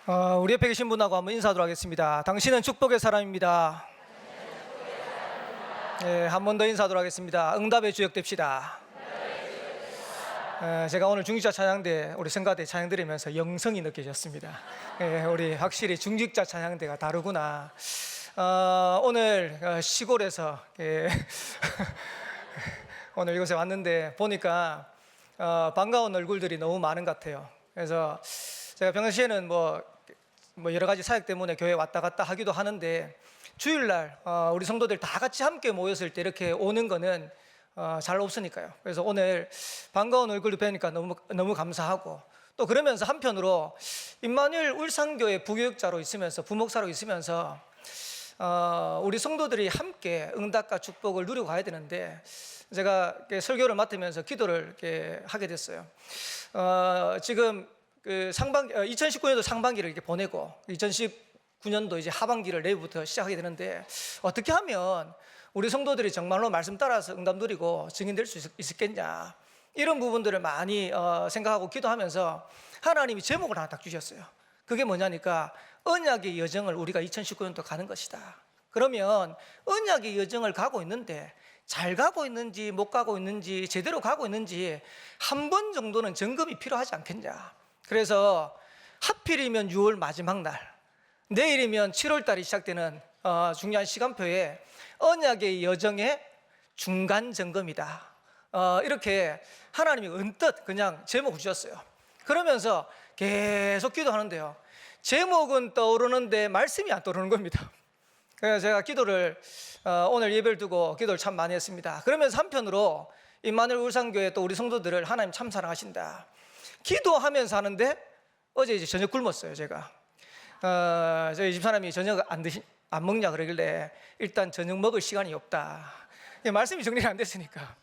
우리 옆에 계신 분하고 한번 인사하도록 하겠습니다. 당신은 축복의 사람입니다. 네, 한 번 더 인사하도록 하겠습니다. 응답의 주역 됩시다. 제가 오늘 중직자 찬양대 우리 성가대 찬양 들으면서 영성이 느껴졌습니다. 우리 확실히 중직자 찬양대가 다르구나. 오늘 시골에서 오늘 이곳에 왔는데 보니까 반가운 얼굴들이 너무 많은 것 같아요. 그래서 제가 평소에는 뭐 여러 가지 사역 때문에 교회 왔다 갔다 하기도 하는데 주일날 우리 성도들 다 같이 함께 모였을 때 이렇게 오는 거는 잘 없으니까요. 그래서 오늘 반가운 얼굴도 뵈니까 너무 감사하고, 또 그러면서 한편으로 임마누엘 울산교회 부교육자로 있으면서 부목사로 있으면서 우리 성도들이 함께 응답과 축복을 누리고 가야 되는데, 제가 설교를 맡으면서 기도를 이렇게 하게 됐어요. 지금 2019년도 상반기를 이렇게 보내고 2019년도 이제 하반기를 내일부터 시작하게 되는데, 어떻게 하면 우리 성도들이 정말로 말씀 따라서 응답 누리고 증인될 수 있겠냐, 이런 부분들을 많이 생각하고 기도하면서 하나님이 제목을 하나 딱 주셨어요. 그게 뭐냐니까 언약의 여정을 우리가 2019년도 가는 것이다. 그러면 언약의 여정을 가고 있는데 잘 가고 있는지 못 가고 있는지 제대로 가고 있는지 한 번 정도는 점검이 필요하지 않겠냐. 그래서 하필이면 6월 마지막 날, 내일이면 7월 달이 시작되는 중요한 시간표에 언약의 여정의 중간 점검이다, 이렇게 하나님이 언뜻 그냥 제목을 주셨어요. 그러면서 계속 기도하는데요, 제목은 떠오르는데 말씀이 안 떠오르는 겁니다. 그래서 제가 기도를 오늘 예배를 두고 기도를 참 많이 했습니다. 그러면서 한편으로 임마누엘 울산교회 또 우리 성도들을 하나님 참 사랑하신다, 기도하면서 하는데 어제 이제 저녁 굶었어요. 제가 저희 집사람이 저녁 안 먹냐 그러길래 일단 저녁 먹을 시간이 없다, 말씀이 정리가 안 됐으니까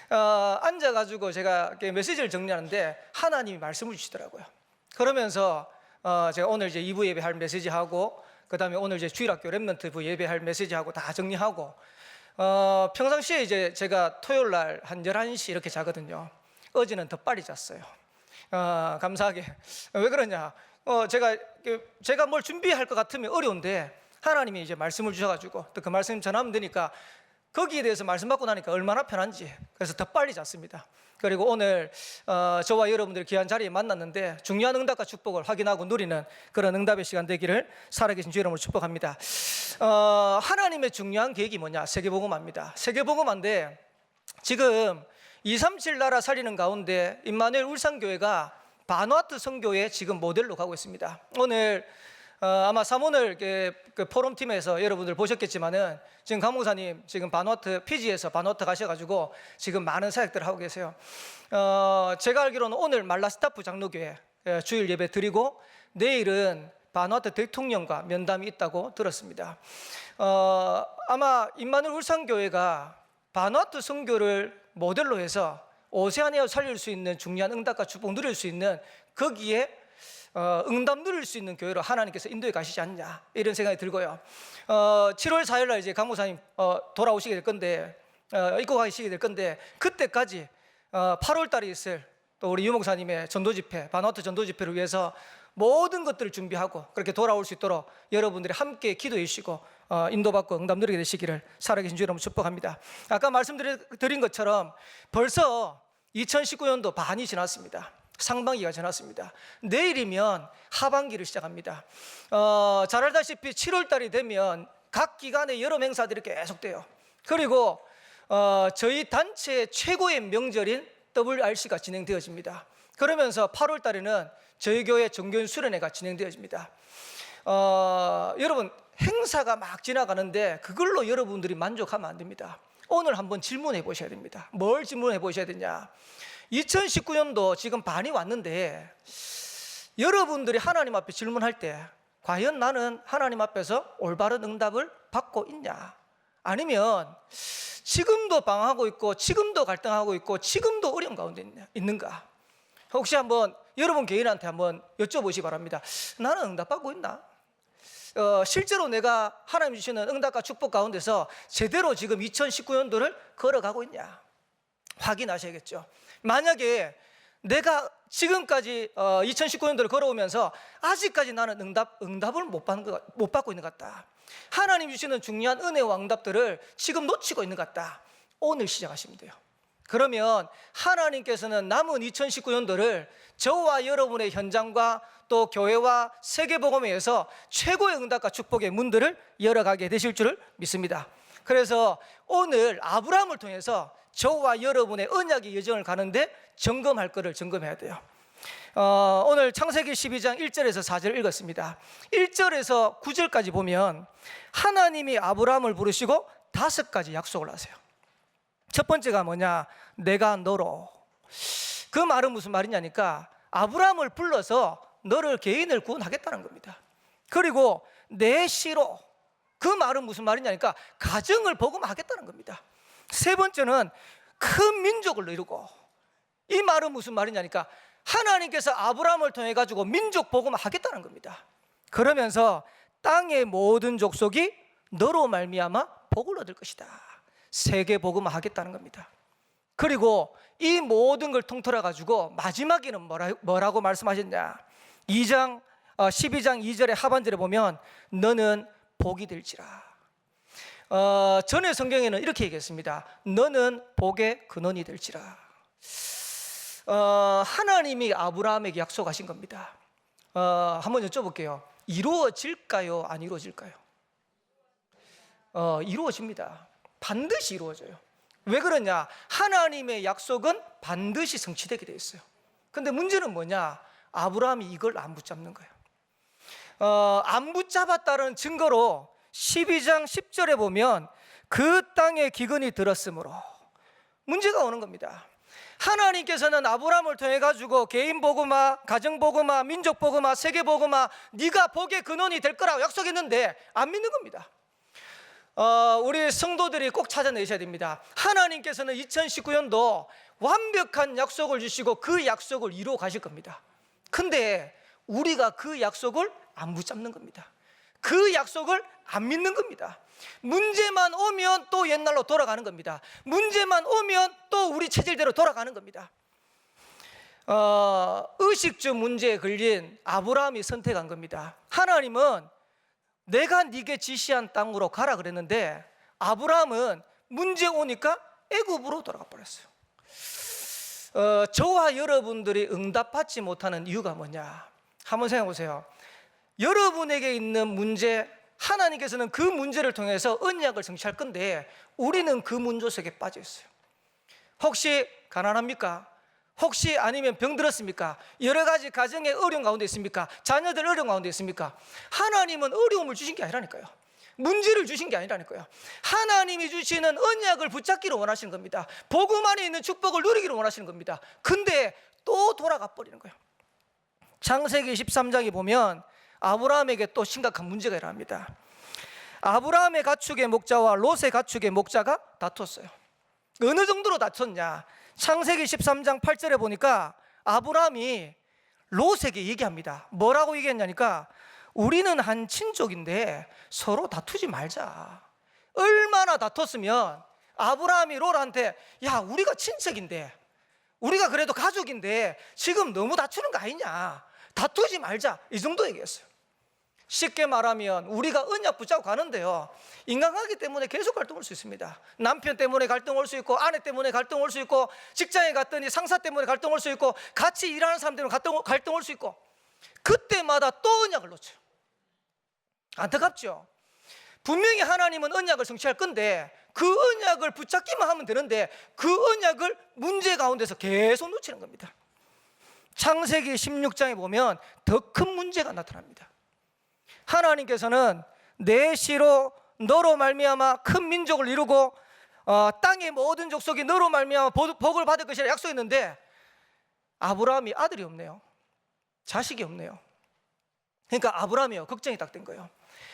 앉아가지고 제가 메시지를 정리하는데 하나님이 말씀을 주시더라고요. 그러면서 제가 오늘 이제 2부 예배할 메시지하고, 그 다음에 오늘 이제 주일학교 랩런트 예배할 메시지하고 다 정리하고, 평상시에 이제 제가 토요일 날 한 11시 이렇게 자거든요. 어제는 더 빨리 잤어요. 감사하게. 왜 그러냐, 제가 뭘 준비할 것 같으면 어려운데 하나님이 이제 말씀을 주셔가지고 또 그 말씀 전하면 되니까, 거기에 대해서 말씀 받고 나니까 얼마나 편한지, 그래서 더 빨리 잤습니다. 그리고 오늘 저와 여러분들 귀한 자리에 만났는데 중요한 응답과 축복을 확인하고 누리는 그런 응답의 시간 되기를 살아계신 주 여러분을 축복합니다. 하나님의 중요한 계획이 뭐냐, 세계복음화입니다. 세계복음화인데 지금 237 나라 살리는 가운데 임마누엘 울산교회가 바누아투 선교에 지금 모델로 가고 있습니다. 오늘 아마 사모늘 그 포럼팀에서 여러분들 보셨겠지만은 지금 강 목사님 지금 바누아투 피지에서 바누아투 가셔가지고 지금 많은 사역들을 하고 계세요. 제가 알기로는 오늘 말라스타프 장로교회 주일 예배 드리고 내일은 바누아투 대통령과 면담이 있다고 들었습니다. 아마 임마누엘 울산교회가 바누아투 선교를 모델로 해서 오세아니아 살릴 수 있는 중요한 응답과 축복 누릴 수 있는, 거기에 응답 누릴 수 있는 교회로 하나님께서 인도해 가시지 않냐, 이런 생각이 들고요. 7월 4일 날 이제 강 목사님 돌아오시게 될 건데, 입고 가시게 될 건데, 그때까지 8월 달에 있을 또 우리 유 목사님의 전도 집회, 바누아투 전도 집회를 위해서 모든 것들을 준비하고 그렇게 돌아올 수 있도록 여러분들이 함께 기도해 주시고 인도받고 응답 누리게 되시기를 살아계신 주 여러분 축복합니다. 아까 말씀드린 것처럼 벌써 2019년도 반이 지났습니다. 상반기가 지났습니다. 내일이면 하반기를 시작합니다. 잘 알다시피 7월 달이 되면 각 기관의 여름 행사들이 계속돼요. 그리고 저희 단체의 최고의 명절인 WRC가 진행되어집니다. 그러면서 8월 달에는 저희 교회 정교인 수련회가 진행되어집니다. 여러분, 행사가 막 지나가는데 그걸로 여러분들이 만족하면 안 됩니다. 오늘 한번 질문해 보셔야 됩니다. 뭘 질문해 보셔야 되냐, 2019년도 지금 반이 왔는데 여러분들이 하나님 앞에 질문할 때 과연 나는 하나님 앞에서 올바른 응답을 받고 있냐, 아니면 지금도 방황하고 있고 지금도 갈등하고 있고 지금도 어려운 가운데 있는가. 혹시 한번 여러분 개인한테 한번 여쭤보시기 바랍니다. 나는 응답받고 있나? 실제로 내가 하나님 주시는 응답과 축복 가운데서 제대로 지금 2019년도를 걸어가고 있냐, 확인하셔야겠죠. 만약에 내가 지금까지 2019년도를 걸어오면서 아직까지 나는 응답을 못 받고 있는 것 같다. 하나님 주시는 중요한 은혜와 응답들을 지금 놓치고 있는 것 같다. 오늘 시작하시면 돼요. 그러면 하나님께서는 남은 2019년도를 저와 여러분의 현장과 또 교회와 세계복음회에서 최고의 응답과 축복의 문들을 열어가게 되실 줄을 믿습니다. 그래서 오늘 아브라함을 통해서 저와 여러분의 언약의 여정을 가는데 점검할 것을 점검해야 돼요. 오늘 창세기 12장 1절에서 4절 읽었습니다. 1절에서 9절까지 보면 하나님이 아브라함을 부르시고 5가지 약속을 하세요. 첫 번째가 뭐냐? 내가 너로. 그 말은 무슨 말이냐니까 아브라함을 불러서 너를 개인을 구원하겠다는 겁니다. 그리고 내 시로. 그 말은 무슨 말이냐니까 가정을 복음하겠다는 겁니다. 세 번째는 큰 민족을 이루고. 이 말은 무슨 말이냐니까 하나님께서 아브라함을 통해 가지고 민족 복음을 하겠다는 겁니다. 그러면서 땅의 모든 족속이 너로 말미암아 복을 얻을 것이다. 세계 복음을 하겠다는 겁니다. 그리고 이 모든 걸 통틀어 가지고 마지막에는 뭐라고 말씀하셨냐? 12장 2절의 하반절에 보면 너는 복이 될지라. 전에 성경에는 이렇게 얘기했습니다. 너는 복의 근원이 될지라. 하나님이 아브라함에게 약속하신 겁니다. 한번 여쭤볼게요. 이루어질까요? 안 이루어질까요? 이루어집니다. 반드시 이루어져요. 왜 그러냐? 하나님의 약속은 반드시 성취되게 돼 있어요. 근데 문제는 뭐냐? 아브라함이 이걸 안 붙잡는 거예요. 안 붙잡았다는 증거로 12장 10절에 보면 그 땅에 기근이 들었으므로 문제가 오는 겁니다. 하나님께서는 아브라함을 통해 가지고 개인 복음화, 가정 복음화, 민족 복음화, 세계 복음화, 네가 복의 근원이 될 거라고 약속했는데 안 믿는 겁니다. 우리 성도들이 꼭 찾아내셔야 됩니다. 하나님께서는 2019년도 완벽한 약속을 주시고 그 약속을 이루어 가실 겁니다. 근데 우리가 그 약속을 안 붙잡는 겁니다. 그 약속을 안 믿는 겁니다. 문제만 오면 또 옛날로 돌아가는 겁니다. 문제만 오면 또 우리 체질대로 돌아가는 겁니다. 의식주 문제에 걸린 아브라함이 선택한 겁니다. 하나님은 내가 네게 지시한 땅으로 가라 그랬는데 아브라함은 문제 오니까 애굽으로 돌아가 버렸어요. 저와 여러분들이 응답받지 못하는 이유가 뭐냐? 한번 생각해 보세요. 여러분에게 있는 문제, 하나님께서는 그 문제를 통해서 언약을 성취할 건데 우리는 그 문제 속에 빠져 있어요. 혹시 가난합니까? 혹시 아니면 병들었습니까? 여러 가지 가정의 어려움 가운데 있습니까? 자녀들 어려움 가운데 있습니까? 하나님은 어려움을 주신 게 아니라니까요. 문제를 주신 게 아니라니까요. 하나님이 주시는 언약을 붙잡기를 원하시는 겁니다. 복음 안에 있는 축복을 누리기를 원하시는 겁니다. 근데 또 돌아가 버리는 거예요. 창세기 13장에 보면 아브라함에게 또 심각한 문제가 일어납니다. 아브라함의 가축의 목자와 롯의 가축의 목자가 다퉜어요. 어느 정도로 다퉜냐? 창세기 13장 8절에 보니까 아브라함이 롯에게 얘기합니다. 뭐라고 얘기했냐니까 우리는 한 친족인데 서로 다투지 말자. 얼마나 다퉜으면 아브라함이 롯한테 야 우리가 친척인데 우리가 그래도 가족인데 지금 너무 다투는 거 아니냐, 다투지 말자, 이 정도 얘기했어요. 쉽게 말하면 우리가 언약 붙잡고 가는데요, 인간관계 때문에 계속 갈등 올 수 있습니다. 남편 때문에 갈등 올 수 있고, 아내 때문에 갈등 올 수 있고, 직장에 갔더니 상사 때문에 갈등 올 수 있고, 같이 일하는 사람 때문에 갈등 올 수 있고, 그때마다 또 언약을 놓쳐요. 안타깝죠? 분명히 하나님은 언약을 성취할 건데 그 언약을 붙잡기만 하면 되는데 그 언약을 문제 가운데서 계속 놓치는 겁니다. 창세기 16장에 보면 더 큰 문제가 나타납니다. 하나님께서는 내 시로 너로 말미암아 큰 민족을 이루고 땅의 모든 족속이 너로 말미암아 복을 받을 것이라 약속했는데 아브라함이 아들이 없네요. 자식이 없네요. 그러니까 아브라함이요, 걱정이 딱 된 거예요.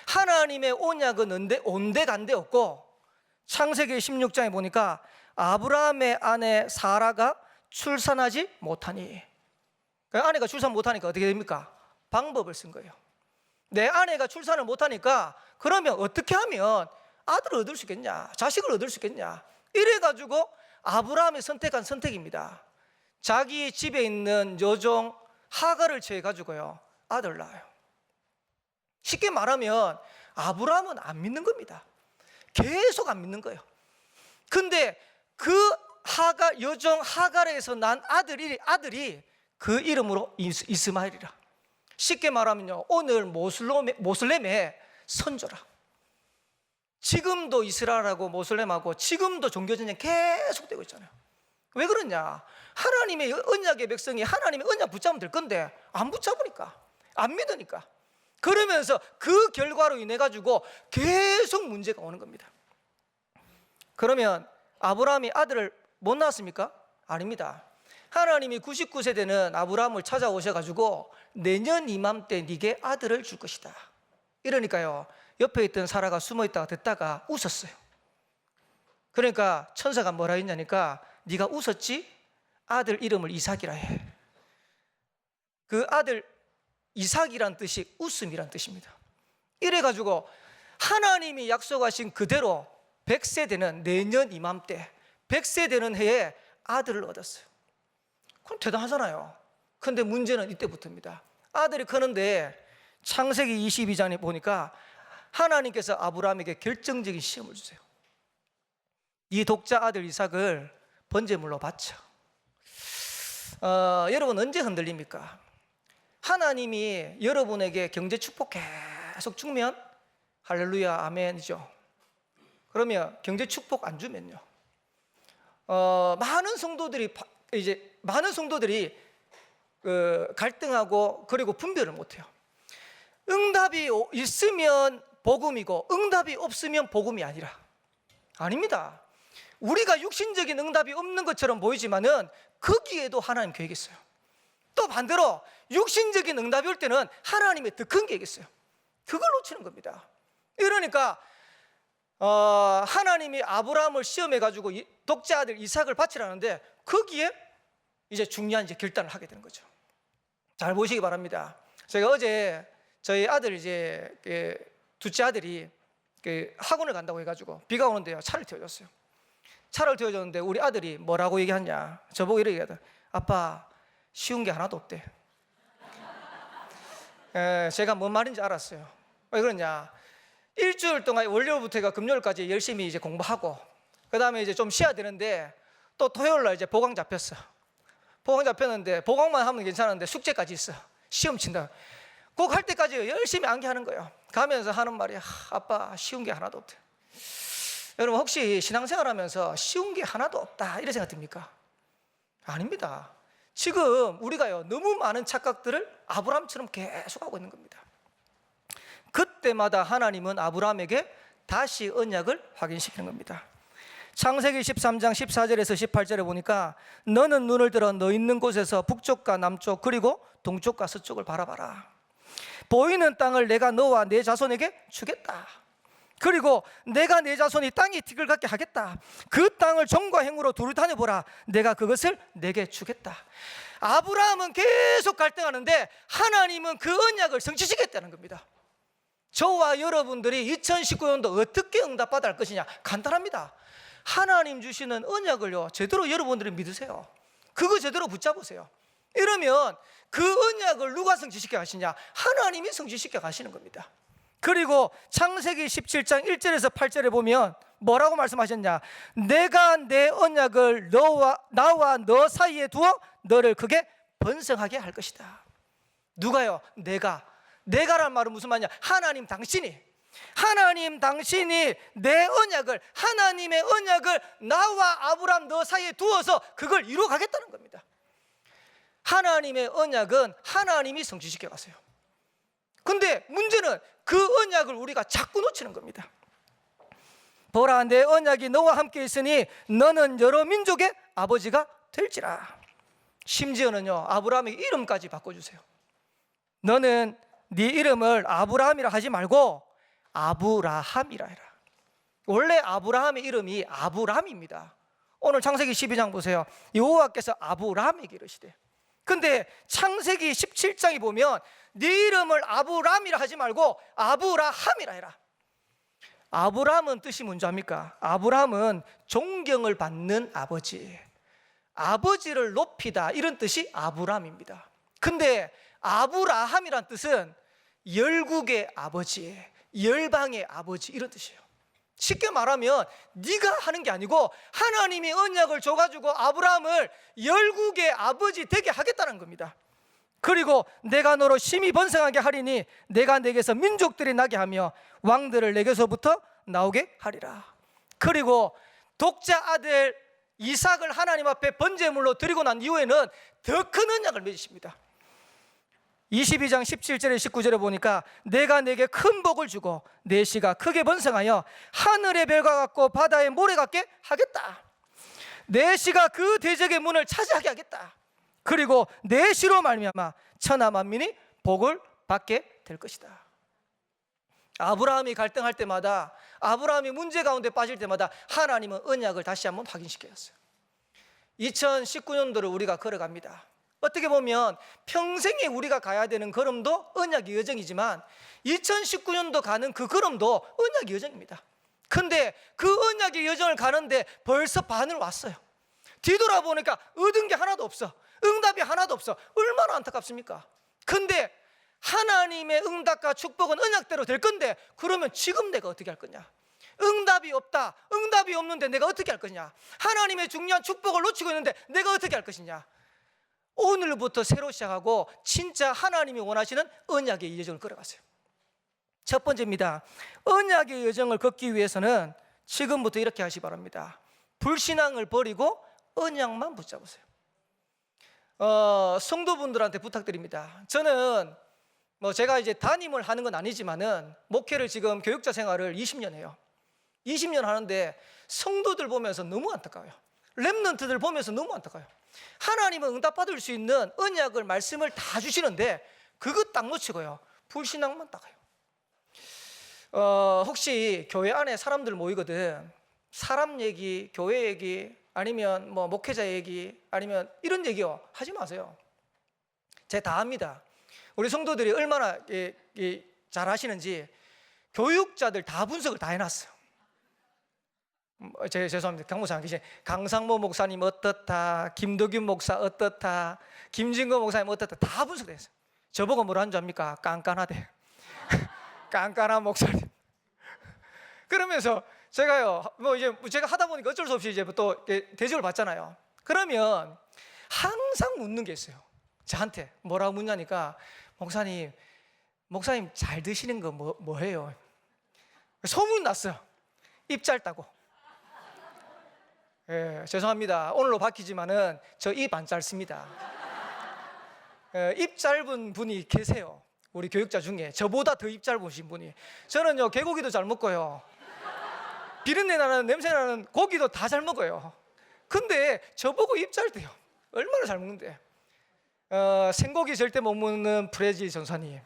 하나님의 언약은 온데간데 없고 창세기 16장에 보니까 아브라함의 아내 사라가 출산하지 못하니, 아내가 출산 못하니까 어떻게 됩니까? 방법을 쓴 거예요. 내 아내가 출산을 못하니까 그러면 어떻게 하면 아들을 얻을 수 있겠냐, 자식을 얻을 수 있겠냐, 이래가지고 아브라함이 선택한 선택입니다. 자기 집에 있는 여종 하가를 취해 가지고요 아들 낳아요. 쉽게 말하면 아브라함은 안 믿는 겁니다. 계속 안 믿는 거예요. 근데 그 여종 하갈에서 난 아들이 그 이름으로 이스마엘이라. 쉽게 말하면요, 오늘 모슬렘의 선조라. 지금도 이스라엘하고 모슬렘하고 지금도 종교전쟁 계속되고 있잖아요. 왜 그러냐? 하나님의 언약의 백성이 하나님의 언약 붙잡으면 될 건데 안 붙잡으니까, 안 믿으니까. 그러면서 그 결과로 인해 가지고 계속 문제가 오는 겁니다. 그러면 아브라함이 아들을 못 낳았습니까? 아닙니다. 하나님이 99세 되는 아브라함을 찾아오셔가지고 내년 이맘때 네게 아들을 줄 것이다. 이러니까요, 옆에 있던 사라가 숨어있다가 듣다가 웃었어요. 그러니까 천사가 뭐라 했냐니까, 네가 웃었지? 아들 이름을 이삭이라 해. 그 아들 이삭이란 뜻이 웃음이란 뜻입니다. 이래가지고 하나님이 약속하신 그대로 100세 되는 내년 이맘때 100세 되는 해에 아들을 얻었어요. 그럼 대단하잖아요. 근데 문제는 이때부터입니다. 아들이 크는데 창세기 22장에 보니까 하나님께서 아브라함에게 결정적인 시험을 주세요. 이 독자 아들 이삭을 번제물로 바쳐. 여러분 언제 흔들립니까? 하나님이 여러분에게 경제 축복 계속 주면 할렐루야 아멘이죠. 그러면 경제 축복 안 주면요, 많은 성도들이 갈등하고 그리고 분별을 못해요. 응답이 있으면 복음이고 응답이 없으면 복음이 아닙니다. 우리가 육신적인 응답이 없는 것처럼 보이지만은 거기에도 하나님 계획이 있어요. 또 반대로 육신적인 응답이 올 때는 하나님의 더 큰 계획이 있어요. 그걸 놓치는 겁니다. 이러니까 하나님이 아브라함을 시험해 가지고 독자 아들 이삭을 바치라는데 거기에 이제 중요한 결단을 하게 되는 거죠. 잘 보시기 바랍니다. 제가 어제 저희 아들 둘째 아들이 학원을 간다고 해가지고 비가 오는데요, 차를 태워줬어요. 차를 태워줬는데 우리 아들이 뭐라고 얘기하냐, 저보고 이렇게 얘기하더라. 아빠, 쉬운 게 하나도 없대. 제가 뭔 말인지 알았어요. 왜 그러냐, 일주일 동안 월요일부터 금요일까지 열심히 이제 공부하고 그 다음에 이제 좀 쉬어야 되는데 또 토요일날 이제 보강 잡혔는데 보강만 하면 괜찮은데 숙제까지 있어. 시험 친다. 꼭 할 때까지 열심히 암기하는 거예요. 가면서 하는 말이, 아빠 쉬운 게 하나도 없대. 여러분 혹시 신앙생활 하면서 쉬운 게 하나도 없다 이런 생각 듭니까? 아닙니다. 지금 우리가요 너무 많은 착각들을 아브라함처럼 계속 하고 있는 겁니다. 그때마다 하나님은 아브라함에게 다시 언약을 확인시키는 겁니다. 창세기 13장 14절에서 18절에 보니까 너는 눈을 들어 너 있는 곳에서 북쪽과 남쪽 그리고 동쪽과 서쪽을 바라봐라. 보이는 땅을 내가 너와 내 자손에게 주겠다. 그리고 내가 내 자손이 땅에 틱을 갖게 하겠다. 그 땅을 정과 행으로 두루 다녀보라. 내가 그것을 내게 주겠다. 아브라함은 계속 갈등하는데 하나님은 그 언약을 성취시켰다는 겁니다. 저와 여러분들이 2019년도 어떻게 응답받아야 할 것이냐, 간단합니다. 하나님 주시는 언약을요 제대로 여러분들이 믿으세요. 그거 제대로 붙잡으세요. 이러면 그 언약을 누가 성취시켜 가시냐? 하나님이 성취시켜 가시는 겁니다. 그리고 창세기 17장 1절에서 8절에 보면 뭐라고 말씀하셨냐? 내가 내 언약을 나와 너 사이에 두어 너를 크게 번성하게 할 것이다. 누가요? 내가란 말은 무슨 말이냐? 하나님 당신이 내 언약을, 하나님의 언약을 나와 아브라함 너 사이에 두어서 그걸 이루어 가겠다는 겁니다. 하나님의 언약은 하나님이 성취시켜 가세요. 근데 문제는 그 언약을 우리가 자꾸 놓치는 겁니다. 보라, 내 언약이 너와 함께 있으니 너는 여러 민족의 아버지가 될지라. 심지어는요 아브라함의 이름까지 바꿔주세요. 너는 네 이름을 아브라함이라 하지 말고 아브라함이라 해라. 원래 아브라함의 이름이 아브람입니다. 오늘 창세기 12장 보세요. 여호와께서 아브라함에게 이르시되, 근데 창세기 17장에 보면 네 이름을 아브람이라 하지 말고 아브라함이라 해라. 아브람은 뜻이 뭔지 압니까? 아브람은 존경을 받는 아버지, 아버지를 높이다 이런 뜻이 아브람입니다. 근데 아브라함이란 뜻은 열국의 아버지, 열방의 아버지 이런 뜻이에요. 쉽게 말하면 네가 하는 게 아니고 하나님이 언약을 줘가지고 아브라함을 열국의 아버지 되게 하겠다는 겁니다. 그리고 내가 너로 심히 번성하게 하리니 내가 내게서 민족들이 나게 하며 왕들을 내게서부터 나오게 하리라. 그리고 독자 아들 이삭을 하나님 앞에 번제물로 드리고 난 이후에는 더 큰 언약을 맺으십니다. 22장 17절에 19절에 보니까 내가 내게 큰 복을 주고 내 씨가 크게 번성하여 하늘의 별과 같고 바다의 모래 같게 하겠다. 내 씨가 그 대적의 문을 차지하게 하겠다. 그리고 내 씨로 말미암아 천하 만민이 복을 받게 될 것이다. 아브라함이 갈등할 때마다, 아브라함이 문제 가운데 빠질 때마다 하나님은 언약을 다시 한번 확인시켰어요. 2019년도를 우리가 걸어갑니다. 어떻게 보면 평생에 우리가 가야 되는 걸음도 언약의 여정이지만 2019년도 가는 그 걸음도 언약의 여정입니다. 근데 그 언약의 여정을 가는데 벌써 반을 왔어요. 뒤돌아보니까 얻은 게 하나도 없어. 응답이 하나도 없어. 얼마나 안타깝습니까? 근데 하나님의 응답과 축복은 언약대로 될 건데 그러면 지금 내가 어떻게 할 거냐? 응답이 없다. 응답이 없는데 내가 어떻게 할 거냐? 하나님의 중요한 축복을 놓치고 있는데 내가 어떻게 할 것이냐? 오늘부터 새로 시작하고 진짜 하나님이 원하시는 언약의 여정을 걸어가세요. 첫 번째입니다. 언약의 여정을 걷기 위해서는 지금부터 이렇게 하시기 바랍니다. 불신앙을 버리고 언약만 붙잡으세요. 성도분들한테 부탁드립니다. 저는 제가 이제 담임을 하는 건 아니지만은 목회를 지금 교육자 생활을 20년 해요. 20년 하는데 성도들 보면서 너무 안타까워요. 렘넌트들 보면서 너무 안타까워요. 하나님은 응답받을 수 있는 언약을 말씀을 다 주시는데 그것 딱 놓치고요. 불신앙만 딱 해요. 혹시 교회 안에 사람들 모이거든. 사람 얘기, 교회 얘기, 아니면 목회자 얘기, 아니면 이런 얘기요 하지 마세요. 제가 다 합니다. 우리 성도들이 얼마나 잘 하시는지 교육자들 다 분석을 다 해놨어요. 죄송합니다. 강목사 안 계시네. 강상모 목사님 어떻다, 김도균 목사 어떻다, 김진거 목사님 어떻다 다 분석됐어요. 저보고 뭐라는 줄 압니까? 깐깐하대. 깐깐한 목사님. 그러면서 제가요, 이제 제가 하다 보니까 어쩔 수 없이 이제 또 대접을 받잖아요. 그러면 항상 묻는 게 있어요. 저한테 뭐라고 묻냐니까 목사님 잘 드시는 거 뭐예요? 소문 났어요. 입 짧다고. 예, 죄송합니다. 오늘로 바뀌지만은 저 입 안 짧습니다. 입 짧은 분이 계세요. 우리 교육자 중에 저보다 더 입 짧으신 분이. 저는요 개고기도 잘 먹고요. 비린내 나는 냄새 나는 고기도 다 잘 먹어요. 근데 저보고 입 짧대요. 얼마나 잘 먹는데. 생고기 절대 못 먹는 프레지 전사님,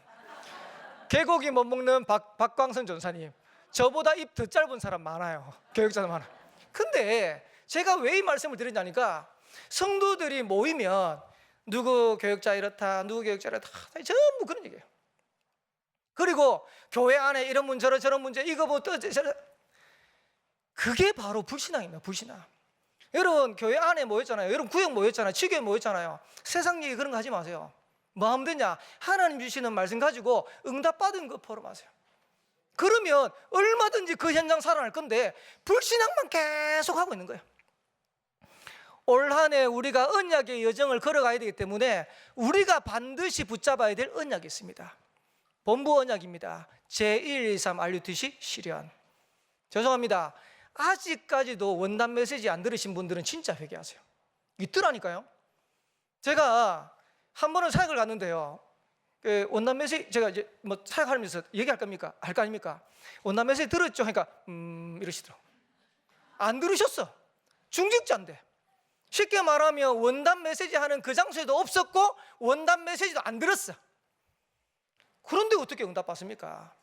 개고기 못 먹는 박광선 전사님, 저보다 입 더 짧은 사람 많아요. 교육자도 많아요. 근데 제가 왜 이 말씀을 드리냐니까 성도들이 모이면 누구 교육자 이렇다, 누구 교육자 이렇다 전부 그런 얘기예요. 그리고 교회 안에 이런 문제 저런 문제 이거부터 저런, 그게 바로 불신앙입니다. 불신앙. 여러분 교회 안에 모였잖아요. 여러분 구역 모였잖아요. 지교회 모였잖아요. 세상 얘기 그런 거 하지 마세요. 뭐 하면 되냐? 하나님 주시는 말씀 가지고 응답받은 거 포럼하세요. 그러면 얼마든지 그 현장 살아날 건데 불신앙만 계속 하고 있는 거예요. 올 한 해 우리가 언약의 여정을 걸어가야 되기 때문에 우리가 반드시 붙잡아야 될 언약이 있습니다. 본부 언약입니다. 제123 RUTC 실현. 죄송합니다. 아직까지도 원단 메시지 안 들으신 분들은 진짜 회개하세요. 있더라니까요. 제가 한 번은 사역을 갔는데요. 그 원단 메시지 제가 이제 사역하면서 얘기할 겁니까? 할 거 아닙니까? 원단 메시지 들었죠? 그러니까 이러시더라고. 안 들으셨어. 중직자인데. 쉽게 말하면 원단 메시지 하는 그 장소에도 없었고 원단 메시지도 안 들었어. 그런데 어떻게 응답받습니까?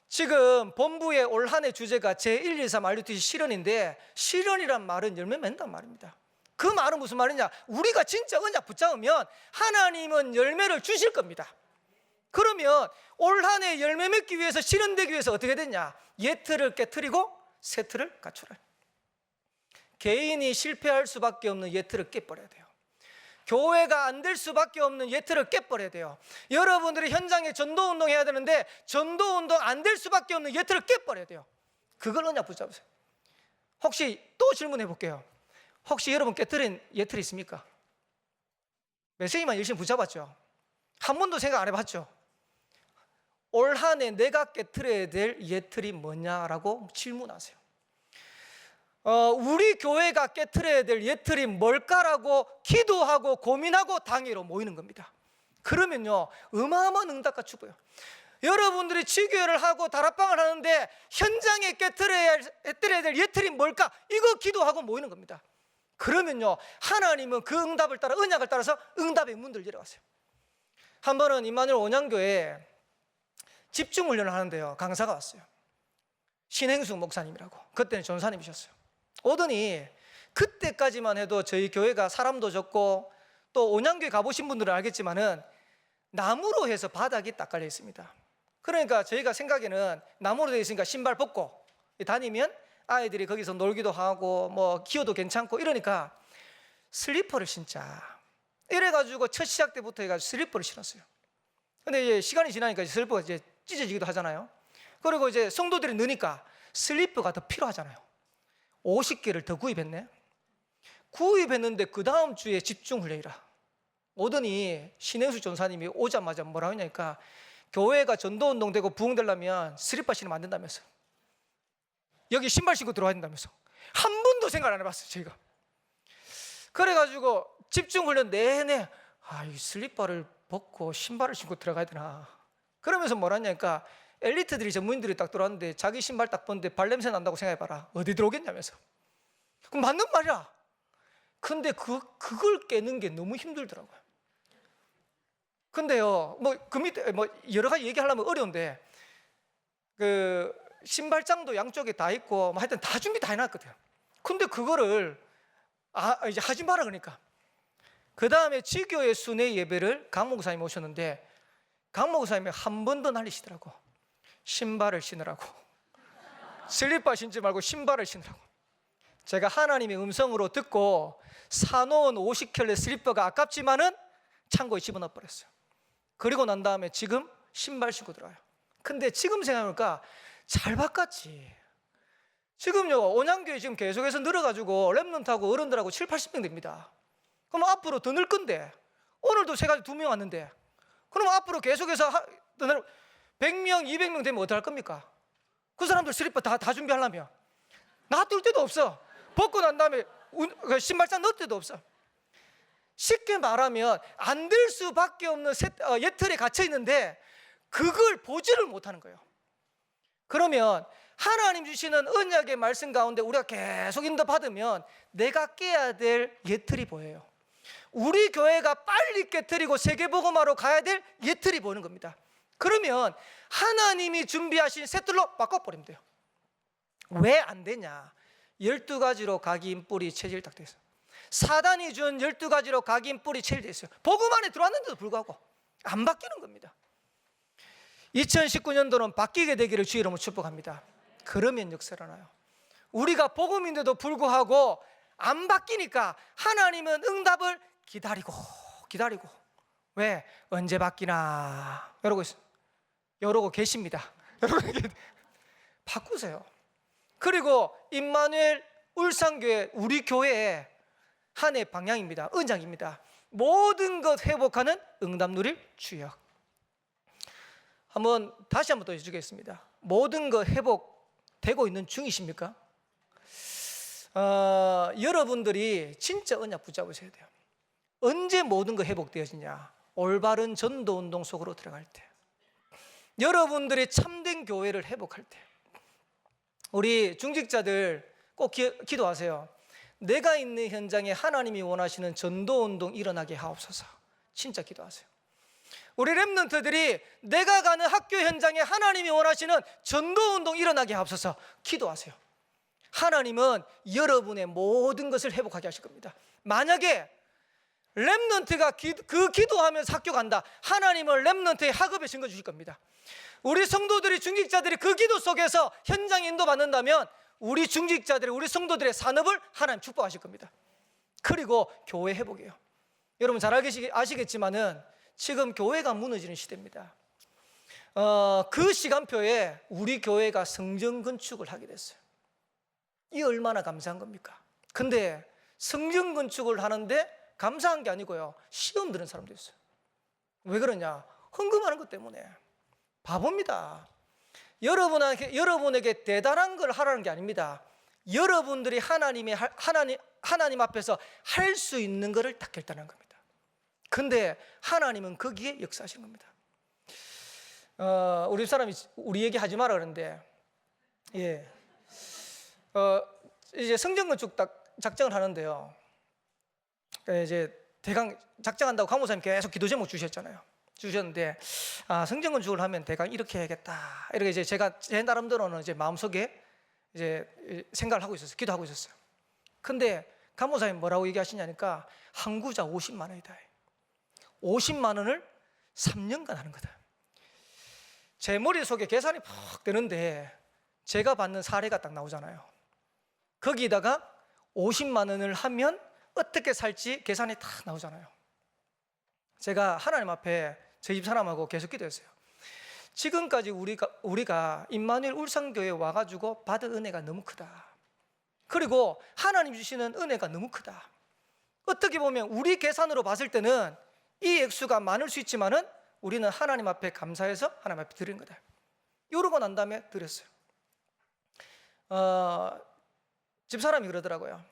지금 본부의 올 한 해 주제가 제123 RUTC 실현인데 실현이란 말은 열매 맺는단 말입니다. 그 말은 무슨 말이냐? 우리가 진짜 언약 붙잡으면 하나님은 열매를 주실 겁니다. 그러면 올 한 해 열매 맺기 위해서 실현되기 위해서 어떻게 됐냐? 옛 틀을 깨트리고 새 틀을 갖추라. 개인이 실패할 수밖에 없는 예틀을 깨버려야 돼요. 교회가 안 될 수밖에 없는 예틀을 깨버려야 돼요. 여러분들이 현장에 전도운동 해야 되는데 전도운동 안 될 수밖에 없는 예틀을 깨버려야 돼요. 그걸 언약 붙잡으세요. 혹시 또 질문해 볼게요. 혹시 여러분 깨뜨린 예틀 있습니까? 메시지만 열심히 붙잡았죠? 한 번도 생각 안 해봤죠? 올 한 해 내가 깨뜨려야 될 예틀이 뭐냐라고 질문하세요. 우리 교회가 깨트려야 될 예틀이 뭘까라고 기도하고 고민하고 당회로 모이는 겁니다. 그러면요 어마어마한 응답과 축복이에요. 여러분들이 지교회를 하고 다락방을 하는데 현장에 깨트려야 될 예틀이 뭘까? 이거 기도하고 모이는 겁니다. 그러면요 하나님은 그 응답을 따라 언약을 따라서 응답의 문들을 열어가세요. 한 번은 임마누엘 온양교회에 집중훈련을 하는데요 강사가 왔어요. 신행숙 목사님이라고. 그때는 전사님이셨어요. 오더니 그때까지만 해도 저희 교회가 사람도 적고 또 온양교회 가보신 분들은 알겠지만은 나무로 해서 바닥이 딱 깔려 있습니다. 그러니까 저희가 생각에는 나무로 되어 있으니까 신발 벗고 다니면 아이들이 거기서 놀기도 하고 뭐 기어도 괜찮고 이러니까 슬리퍼를 신자 이래가지고 첫 시작 때부터 해가지고 슬리퍼를 신었어요. 근데 이제 시간이 지나니까 슬리퍼가 이제 찢어지기도 하잖아요. 그리고 이제 성도들이 느니까 슬리퍼가 더 필요하잖아요. 50개를 더 구입했네. 구입했는데 그 다음 주에 집중훈련이라 오더니 신행수 전사님이 오자마자 뭐라고 하냐니까 교회가 전도운동 되고 부흥되려면 슬리퍼 신으면 안 된다면서, 여기 신발 신고 들어와야 된다면서. 한 번도 생각 안 해봤어요 저희가. 그래가지고 집중훈련 내내 이 슬리퍼를 벗고 신발을 신고 들어가야 되나 그러면서 뭐라냐니까 엘리트들이 전문인들이 딱 들어왔는데 자기 신발 딱 봤는데 발냄새 난다고 생각해봐라. 어디 들어오겠냐면서. 그럼 맞는 말이야. 근데 그걸 깨는 게 너무 힘들더라고요. 근데요 그 밑에 여러 가지 얘기하려면 어려운데 그 신발장도 양쪽에 다 있고 하여튼 다 준비 다 해놨거든요. 근데 그거를 이제 하지 마라 그러니까. 그 다음에 지교의 순회 예배를 강 목사님이 오셨는데 강 목사님이 한 번 더 날리시더라고. 신발을 신으라고. 슬리퍼 신지 말고 신발을 신으라고. 제가 하나님의 음성으로 듣고 사놓은 50켤레 슬리퍼가 아깝지만은 창고에 집어넣어 버렸어요. 그리고 난 다음에 지금 신발 신고 들어와요. 근데 지금 생각해보니까 잘 바꿨지. 지금요 온양교회 지금 계속해서 늘어가지고 랩런트하고 어른들하고 7, 80명 됩니다. 그럼 앞으로 더 늘 건데 오늘도 세 가지 2명 왔는데 그럼 앞으로 계속해서 100명, 200명 되면 어떡할 겁니까? 그 사람들 슬리퍼 다 준비하려면 놔둘 데도 없어. 벗고 난 다음에 신발장 넣을 데도 없어. 쉽게 말하면 안 될 수밖에 없는 예틀에 갇혀 있는데 그걸 보지를 못하는 거예요. 그러면 하나님 주시는 언약의 말씀 가운데 우리가 계속 인도받으면 내가 깨야 될 예틀이 보여요. 우리 교회가 빨리 깨트리고 세계복음화로 가야 될 예틀이 보이는 겁니다. 그러면 하나님이 준비하신 셋들로 바꿔버리면 돼요. 왜 안 되냐? 12가지로 각인 뿌리 체질 딱 돼있어요. 사단이 준 12가지로 각인 뿌리 체질 돼있어요. 복음 안에 들어왔는데도 불구하고 안 바뀌는 겁니다. 2019년도는 바뀌게 되기를 주의 이름으로 축복합니다. 그러면 역사가 나요. 우리가 복음인데도 불구하고 안 바뀌니까 하나님은 응답을 기다리고 왜? 언제 바뀌나 이러고 계십니다. 바꾸세요. 그리고 임마누엘 울산교회 우리 교회의 한 해 방향입니다. 언약입니다. 모든 것 회복하는 응답 누릴 주역. 다시 한번 더 해주겠습니다. 모든 것 회복되고 있는 중이십니까? 여러분들이 진짜 언약 붙잡으셔야 돼요. 언제 모든 것 회복되어지냐? 올바른 전도운동 속으로 들어갈 때, 여러분들이 참된 교회를 회복할 때. 우리 중직자들 꼭 기도하세요. 내가 있는 현장에 하나님이 원하시는 전도운동 일어나게 하옵소서. 진짜 기도하세요. 우리 랩런트들이 내가 가는 학교 현장에 하나님이 원하시는 전도운동 일어나게 하옵소서. 기도하세요. 하나님은 여러분의 모든 것을 회복하게 하실 겁니다. 만약에 랩런트가 그 기도하면서 학교 간다, 하나님은 랩런트의 학업에 증거 주실 겁니다. 우리 성도들이 중직자들이 그 기도 속에서 현장 인도받는다면 우리 중직자들의, 우리 성도들의 산업을 하나님 축복하실 겁니다. 그리고 교회 회복이에요. 여러분 잘 아시겠지만은 지금 교회가 무너지는 시대입니다. 그 시간표에 우리 교회가 성전 건축을 하게 됐어요. 이 얼마나 감사한 겁니까? 근데 성전 건축을 하는데 감사한 게 아니고요, 시험 드는 사람도 있어요. 왜 그러냐? 헌금하는 것 때문에. 바보입니다. 여러분에게 대단한 걸 하라는 게 아닙니다. 여러분들이 하나님 앞에서 할 수 있는 것을 딱 결단한 겁니다. 근데 하나님은 거기에 역사하시는 겁니다. 우리 사람이 우리 얘기하지 마라 그러는데, 이제 성전 건축 딱 작정을 하는데요, 이제 대강 작정한다고 강목사님 계속 기도 제목 주셨는데, 성전 건축을 하면 대강 이렇게 해야겠다, 이렇게 이제 제가 제 나름대로는 이제 마음속에 이제 생각을 하고 있었어요. 기도하고 있었어요. 근데 강목사님 뭐라고 얘기하시냐니까, 한 구자 50만 원이다. 50만 원을 3년간 하는 거다. 제 머릿속에 계산이 팍 되는데 제가 받는 사례가 딱 나오잖아요. 거기다가 50만 원을 하면 어떻게 살지 계산이 딱 나오잖아요. 제가 하나님 앞에 저희 집 사람하고 계속 기도했어요. 지금까지 우리가 임마누엘 울산교회에 와가지고 받은 은혜가 너무 크다. 그리고 하나님 주시는 은혜가 너무 크다. 어떻게 보면 우리 계산으로 봤을 때는 이 액수가 많을 수 있지만은 우리는 하나님 앞에 감사해서 하나님 앞에 드리는 거다. 이러고 난 다음에 드렸어요. 집사람이 그러더라고요.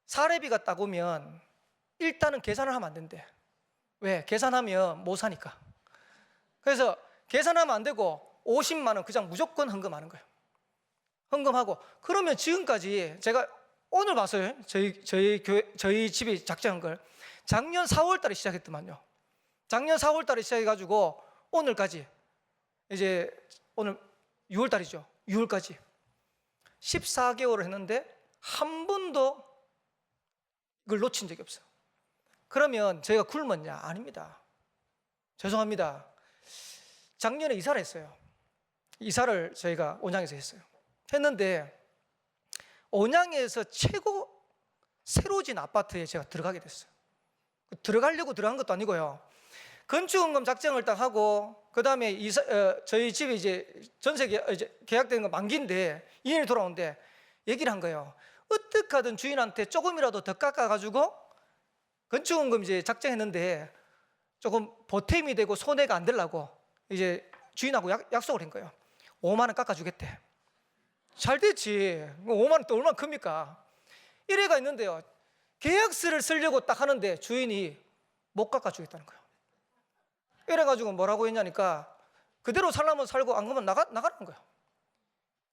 사례비가 딱 오면 일단은 계산을 하면 안 된대. 왜? 계산하면 못 사니까. 그래서 계산하면 안 되고 50만 원 그냥 무조건 헌금하는 거예요. 헌금하고. 그러면 지금까지 제가 오늘 봤어요. 저희 집이 작정한 걸 작년 4월 달에 시작했더만요. 작년 4월 달에 시작해가지고 오늘까지, 이제 오늘 6월 달이죠. 6월까지 14개월을 했는데 한 번도 이걸 놓친 적이 없어요. 그러면 저희가 굶었냐? 아닙니다. 죄송합니다. 작년에 이사를 했어요. 이사를 저희가 온양에서 했어요. 했는데 온양에서 최고 새로 진 아파트에 제가 들어가게 됐어요. 들어가려고 들어간 것도 아니고요. 건축원금 작정을 딱 하고, 그 다음에 저희 집이 이제 전세 계약된 거 만기인데 2년이 돌아오는데 얘기를 한 거예요. 어떻게 하든 주인한테 조금이라도 더 깎아가지고 건축원금 이제 작정했는데 조금 보탬이 되고 손해가 안 되려고 이제 주인하고 약속을 한 거예요. 5만 원 깎아주겠대. 잘 됐지. 5만 원 또 얼마나 큽니까? 이래가 있는데요, 계약서를 쓰려고 딱 하는데 주인이 못 깎아주겠다는 거예요. 이래가지고 뭐라고 했냐니까, 그대로 살려면 살고 안 그러면 나가라는 거예요.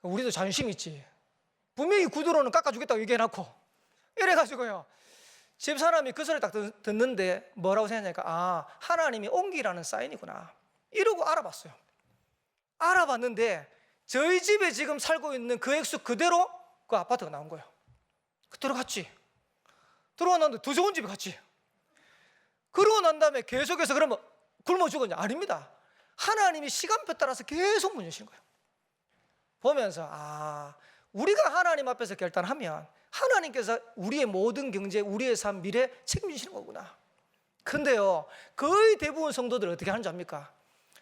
우리도 자존심 있지. 분명히 구두로는 깎아주겠다고 얘기해놓고. 이래가지고요, 집사람이 그 소리를 딱 듣는데 뭐라고 생각하니까, 하나님이 옮기라는 사인이구나, 이러고 알아봤어요. 알아봤는데 저희 집에 지금 살고 있는 그 액수 그대로 그 아파트가 나온 거예요. 들어갔지. 들어가 났는데 더 좋은 집에 갔지. 그러고 난 다음에 계속해서 그러면 굶어 죽었냐? 아닙니다. 하나님이 시간표 따라서 계속 문 여시는 거예요. 보면서 우리가 하나님 앞에서 결단하면 하나님께서 우리의 모든 경제, 우리의 삶, 미래 책임지시는 거구나. 근데요, 거의 대부분 성도들 어떻게 하는지 압니까?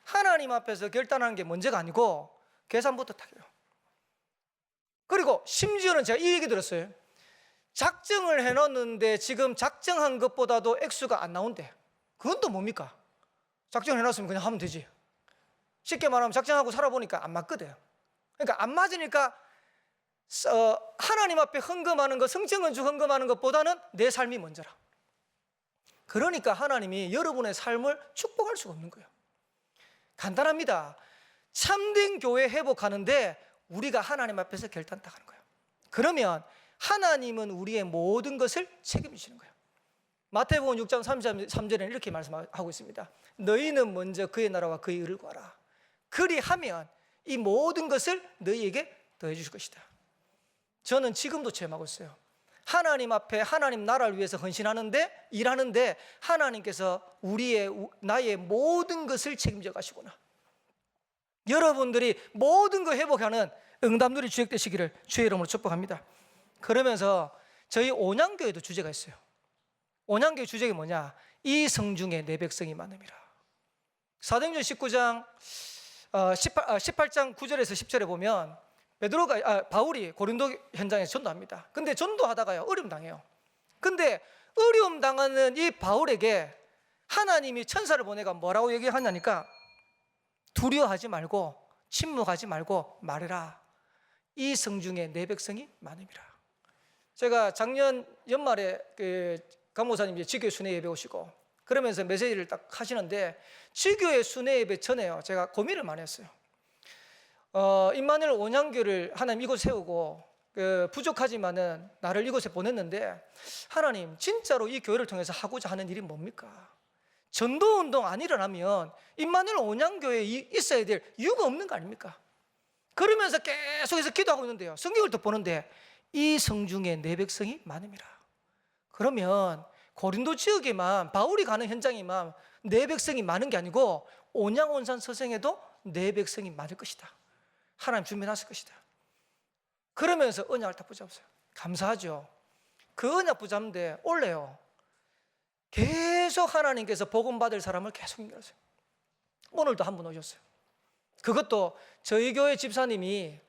하나님 앞에서 결단하는 게 문제가 아니고 계산부터 딱 해요. 그리고 심지어는 제가 이 얘기 들었어요. 작정을 해놨는데 지금 작정한 것보다도 액수가 안 나온대. 그건 또 뭡니까? 작정을 해놨으면 그냥 하면 되지. 쉽게 말하면 작정하고 살아보니까 안 맞거든. 그러니까 안 맞으니까 하나님 앞에 헌금하는 것, 성전건축 헌금하는 것보다는 내 삶이 먼저라. 그러니까 하나님이 여러분의 삶을 축복할 수가 없는 거예요. 간단합니다. 참된 교회 회복하는데 우리가 하나님 앞에서 결단 딱 하는 거예요. 그러면 하나님은 우리의 모든 것을 책임지시는 거예요. 마태복음 6장 33절에는 이렇게 말씀하고 있습니다. 너희는 먼저 그의 나라와 그의 의를 구하라. 그리하면 이 모든 것을 너희에게 더해 주실 것이다. 저는 지금도 체험하고 있어요. 하나님 앞에 하나님 나라를 위해서 헌신하는데, 일하는데 하나님께서 나의 모든 것을 책임져 가시구나. 여러분들이 모든 거 회복하는 응답률이 주역되시기를 주의 이름으로 축복합니다. 그러면서 저희 온양교회도 주제가 있어요. 온양교회 주제가 뭐냐? 이 성중에 내 백성이 많음이라. 사도행전 19장 18장 9절에서 10절에 보면 바울이 고린도 현장에서 전도합니다. 근데 전도하다가요 어려움 당해요. 근데 어려움 당하는 이 바울에게 하나님이 천사를 보내가 뭐라고 얘기하냐니까 두려워하지 말고 침묵하지 말고 말해라. 이 성중에 내 백성이 많음이라. 제가 작년 연말에 강목사님 지교회 순회 예배 오시고 그러면서 메시지를 딱 하시는데 지교회 순회 예배 전에요 제가 고민을 많이 했어요. 임마누엘 온양교를 하나님 이곳에 세우고 부족하지만은 나를 이곳에 보냈는데 하나님 진짜로 이 교회를 통해서 하고자 하는 일이 뭡니까? 전도운동 안 일어나면 임마누엘 온양교회에 있어야 될 이유가 없는 거 아닙니까? 그러면서 계속해서 기도하고 있는데요 성경을 또 보는데 이 성중에 내 백성이 많음이라. 그러면 고린도 지역에만 바울이 가는 현장에만 내 백성이 많은 게 아니고 온양온산 서성에도 내 백성이 많을 것이다. 하나님 준비하실 것이다. 그러면서 언약을 딱 붙잡았어요. 감사하죠. 그 언약 붙잡는데 올해요 계속 하나님께서 복음 받을 사람을 계속 인도하세요. 오늘도 한 분 오셨어요. 그것도 저희 교회 집사님이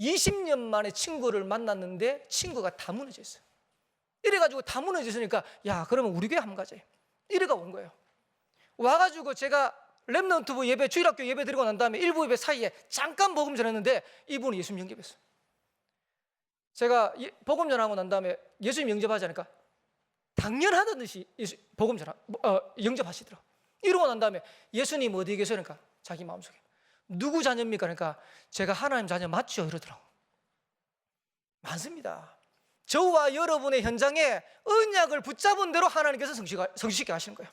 20년 만에 친구를 만났는데 친구가 다 무너져 있어요. 이래가지고 다 무너져 있으니까 야 그러면 우리 교회 한번 가자 이래가 온 거예요. 와가지고 제가 렘넌트부 예배 주일학교 예배 드리고 난 다음에 일부 예배 사이에 잠깐 복음 전했는데 이분이 예수님 영접했어요. 제가 복음 전하고 난 다음에 예수님 영접하자니까 당연하던 듯이 복음 영접하시더라고요. 이러고 난 다음에 예수님 어디 계세요? 그러니까 자기 마음속에 누구 자녀입니까? 그러니까 제가 하나님 자녀 맞죠? 이러더라고요. 많습니다. 저와 여러분의 현장에 언약을 붙잡은 대로 하나님께서 성취시켜 하시는 거예요.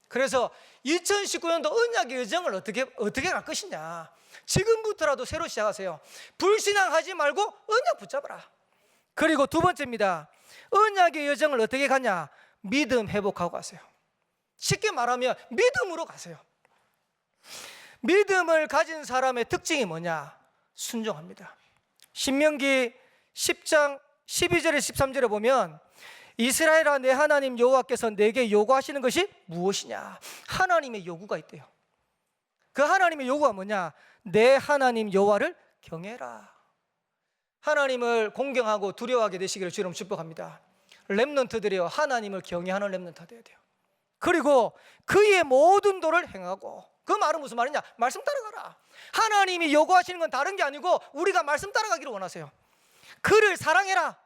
그래서 2019년도 언약의 여정을 어떻게 갈 것이냐. 지금부터라도 새로 시작하세요. 불신앙하지 말고 언약 붙잡아라. 그리고 두 번째입니다. 언약의 여정을 어떻게 가냐? 믿음 회복하고 가세요. 쉽게 말하면 믿음으로 가세요. 믿음을 가진 사람의 특징이 뭐냐? 순종합니다. 신명기 10장 12절에 13절에 보면 이스라엘아 내 하나님 여호와께서 내게 요구하시는 것이 무엇이냐? 하나님의 요구가 있대요. 그 하나님의 요구가 뭐냐? 내 하나님 여호와를 경외라. 하나님을 공경하고 두려워하게 되시기를 주님 축복합니다. 렘넌트들이요 하나님을 경외하는 렘넌트가 되어야 돼요. 그리고 그의 모든 도를 행하고, 그 말은 무슨 말이냐? 말씀 따라가라. 하나님이 요구하시는 건 다른 게 아니고 우리가 말씀 따라가기를 원하세요. 그를 사랑해라.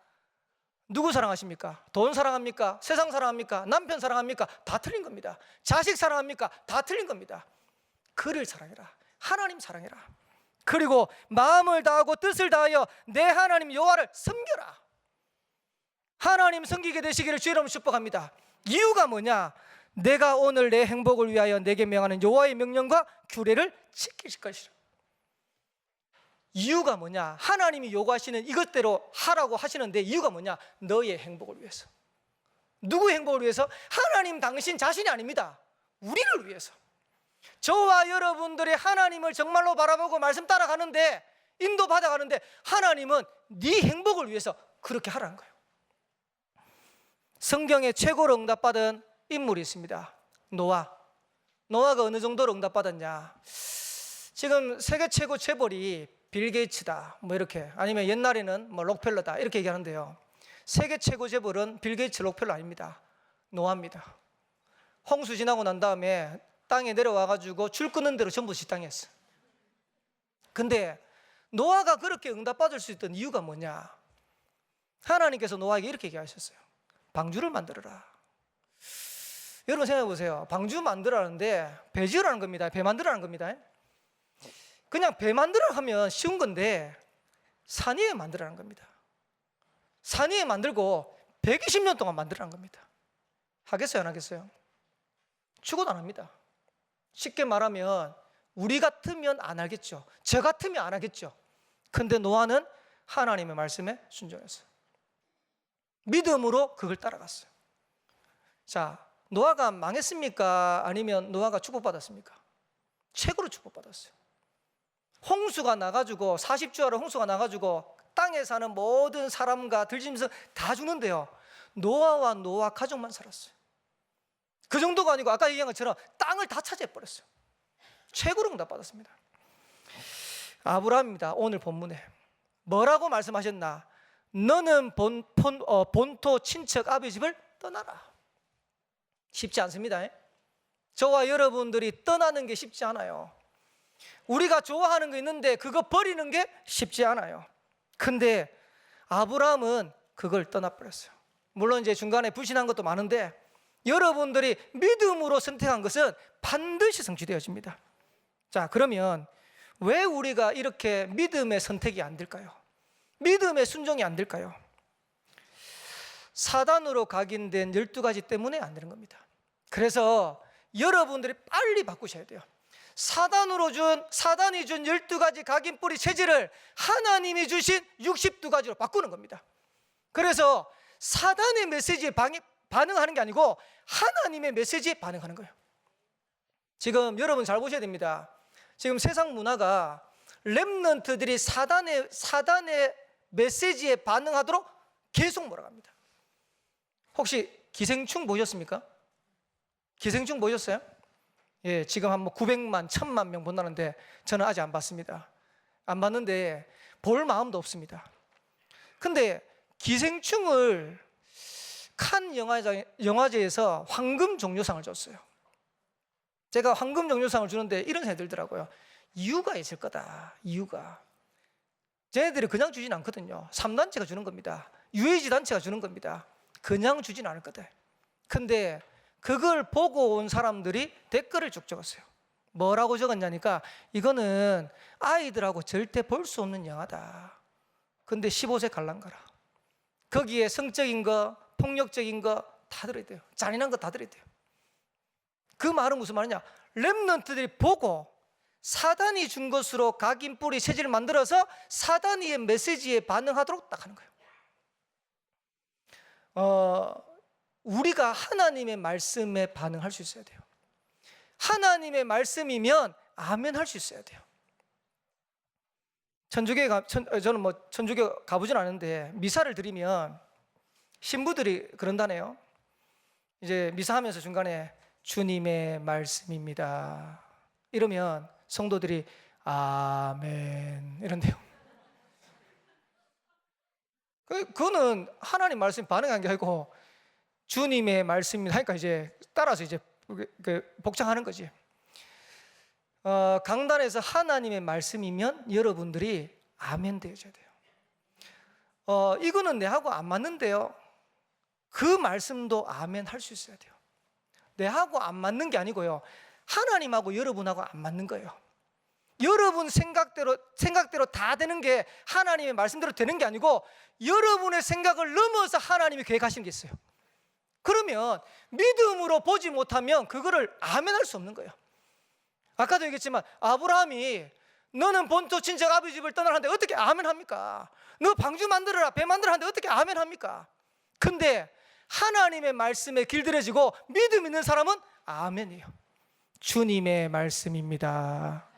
누구 사랑하십니까? 돈 사랑합니까? 세상 사랑합니까? 남편 사랑합니까? 다 틀린 겁니다. 자식 사랑합니까? 다 틀린 겁니다. 그를 사랑해라. 하나님 사랑해라. 그리고 마음을 다하고 뜻을 다하여 내 하나님 여호와를 섬겨라. 하나님 섬기게 되시기를 주의 이름으로 축복합니다. 이유가 뭐냐? 내가 오늘 내 행복을 위하여 내게 명하는 여호와의 명령과 규례를 지키실 것이라. 이유가 뭐냐? 하나님이 요구하시는 이것대로 하라고 하시는데 이유가 뭐냐? 너의 행복을 위해서. 누구의 행복을 위해서? 하나님 당신 자신이 아닙니다. 우리를 위해서. 저와 여러분들의 하나님을 정말로 바라보고 말씀 따라가는데, 인도받아가는데 하나님은 네 행복을 위해서 그렇게 하라는 거예요. 성경에 최고로 응답받은 인물이 있습니다. 노아가 어느 정도로 응답받았냐? 지금 세계 최고 재벌이 빌 게이츠다 뭐 이렇게, 아니면 옛날에는 뭐 록펠러다 이렇게 얘기하는데요, 세계 최고 재벌은 빌 게이츠, 록펠러 아닙니다. 노아입니다. 홍수 지나고 난 다음에 땅에 내려와가지고 줄 끄는 대로 전부 지 땅에 했어. 근데 노아가 그렇게 응답받을 수 있던 이유가 뭐냐? 하나님께서 노아에게 이렇게 얘기하셨어요. 방주를 만들어라. 여러분 생각해 보세요. 방주 만들라는데 배 지으라는 겁니다. 배 만들라는 겁니다. 그냥 배 만들어 하면 쉬운 건데 산 위에 만들라는 겁니다. 산 위에 만들고 120년 동안 만들라는 겁니다. 하겠어요, 안 하겠어요? 죽어도 안 합니다. 쉽게 말하면 우리 같으면 안 하겠죠. 저 같으면 안 하겠죠. 근데 노아는 하나님의 말씀에 순종했어요. 믿음으로 그걸 따라갔어요. 자, 노아가 망했습니까? 아니면 노아가 축복받았습니까? 최고로 축복받았어요. 홍수가 나가지고 40주야로 홍수가 나가지고 땅에 사는 모든 사람과 들짐승 다 죽는데요, 노아와 노아 가족만 살았어요. 그 정도가 아니고 아까 얘기한 것처럼 땅을 다 차지해버렸어요. 최고로 응답받았습니다. 아브라함입니다. 오늘 본문에 뭐라고 말씀하셨나? 너는 본토 친척 아버지 집을 떠나라. 쉽지 않습니다. 저와 여러분들이 떠나는 게 쉽지 않아요. 우리가 좋아하는 게 있는데 그거 버리는 게 쉽지 않아요. 근데 아브라함은 그걸 떠나버렸어요. 물론 이제 중간에 불신한 것도 많은데 여러분들이 믿음으로 선택한 것은 반드시 성취되어집니다. 자, 그러면 왜 우리가 이렇게 믿음의 선택이 안 될까요? 믿음의 순종이 안 될까요? 사단으로 각인된 12가지 때문에 안 되는 겁니다. 그래서 여러분들이 빨리 바꾸셔야 돼요. 사단이 준 12가지 각인 뿌리 체질을 하나님이 주신 62가지로 바꾸는 겁니다. 그래서 사단의 메시지에 반응하는 게 아니고 하나님의 메시지에 반응하는 거예요. 지금 여러분 잘 보셔야 됩니다. 지금 세상 문화가 렘넌트들이 사단의 메시지에 반응하도록 계속 몰아갑니다. 혹시 기생충 보셨습니까? 기생충 보셨어요? 예, 지금 한 900만, 1000만 명 본다는데 저는 아직 안 봤습니다. 안 봤는데 볼 마음도 없습니다. 근데 기생충을 칸 영화제에서 황금 종려상을 줬어요. 제가 황금 종려상을 주는데 이런 생각이 들더라고요. 이유가 있을 거다. 이유가. 쟤네들이 그냥 주진 않거든요. 3단체가 주는 겁니다. UAG 단체가 주는 겁니다. 그냥 주진 않을 거다. 근데 그걸 보고 온 사람들이 댓글을 쭉 적었어요. 뭐라고 적었냐니까 이거는 아이들하고 절대 볼 수 없는 영화다. 근데 15세 관람가라. 거기에 성적인 거, 폭력적인 거 다 들어야 돼요. 잔인한 거 다 들어야 돼요. 그 말은 무슨 말이냐? 렘넌트들이 보고 사단이 준 것으로 각인 뿌리 체질을 만들어서 사단의 메시지에 반응하도록 딱 하는 거예요. 우리가 하나님의 말씀에 반응할 수 있어야 돼요. 하나님의 말씀이면 아멘 할 수 있어야 돼요. 저는 천주교 가보진 않은데 미사를 드리면 신부들이 그런다네요. 이제 미사하면서 중간에 주님의 말씀입니다 이러면 성도들이 아멘 이런대요. 그거는 하나님 말씀 반응한 게 아니고 주님의 말씀입니다 하니까 이제 따라서 이제 복장하는 거지. 강단에서 하나님의 말씀이면 여러분들이 아멘 되어줘야 돼요. 이거는 내하고 안 맞는데요. 그 말씀도 아멘 할 수 있어야 돼요. 내하고 안 맞는 게 아니고요. 하나님하고 여러분하고 안 맞는 거예요. 여러분 생각대로 다 되는 게 하나님의 말씀대로 되는 게 아니고 여러분의 생각을 넘어서 하나님이 계획하신 게 있어요. 그러면 믿음으로 보지 못하면 그거를 아멘할 수 없는 거예요. 아까도 얘기했지만 아브라함이 너는 본토 친척 아버지 집을 떠나라는데 어떻게 아멘합니까? 너 방주 만들어라, 배 만들어라 하는데 어떻게 아멘합니까? 근데 하나님의 말씀에 길들여지고 믿음 있는 사람은 아멘이에요. 주님의 말씀입니다.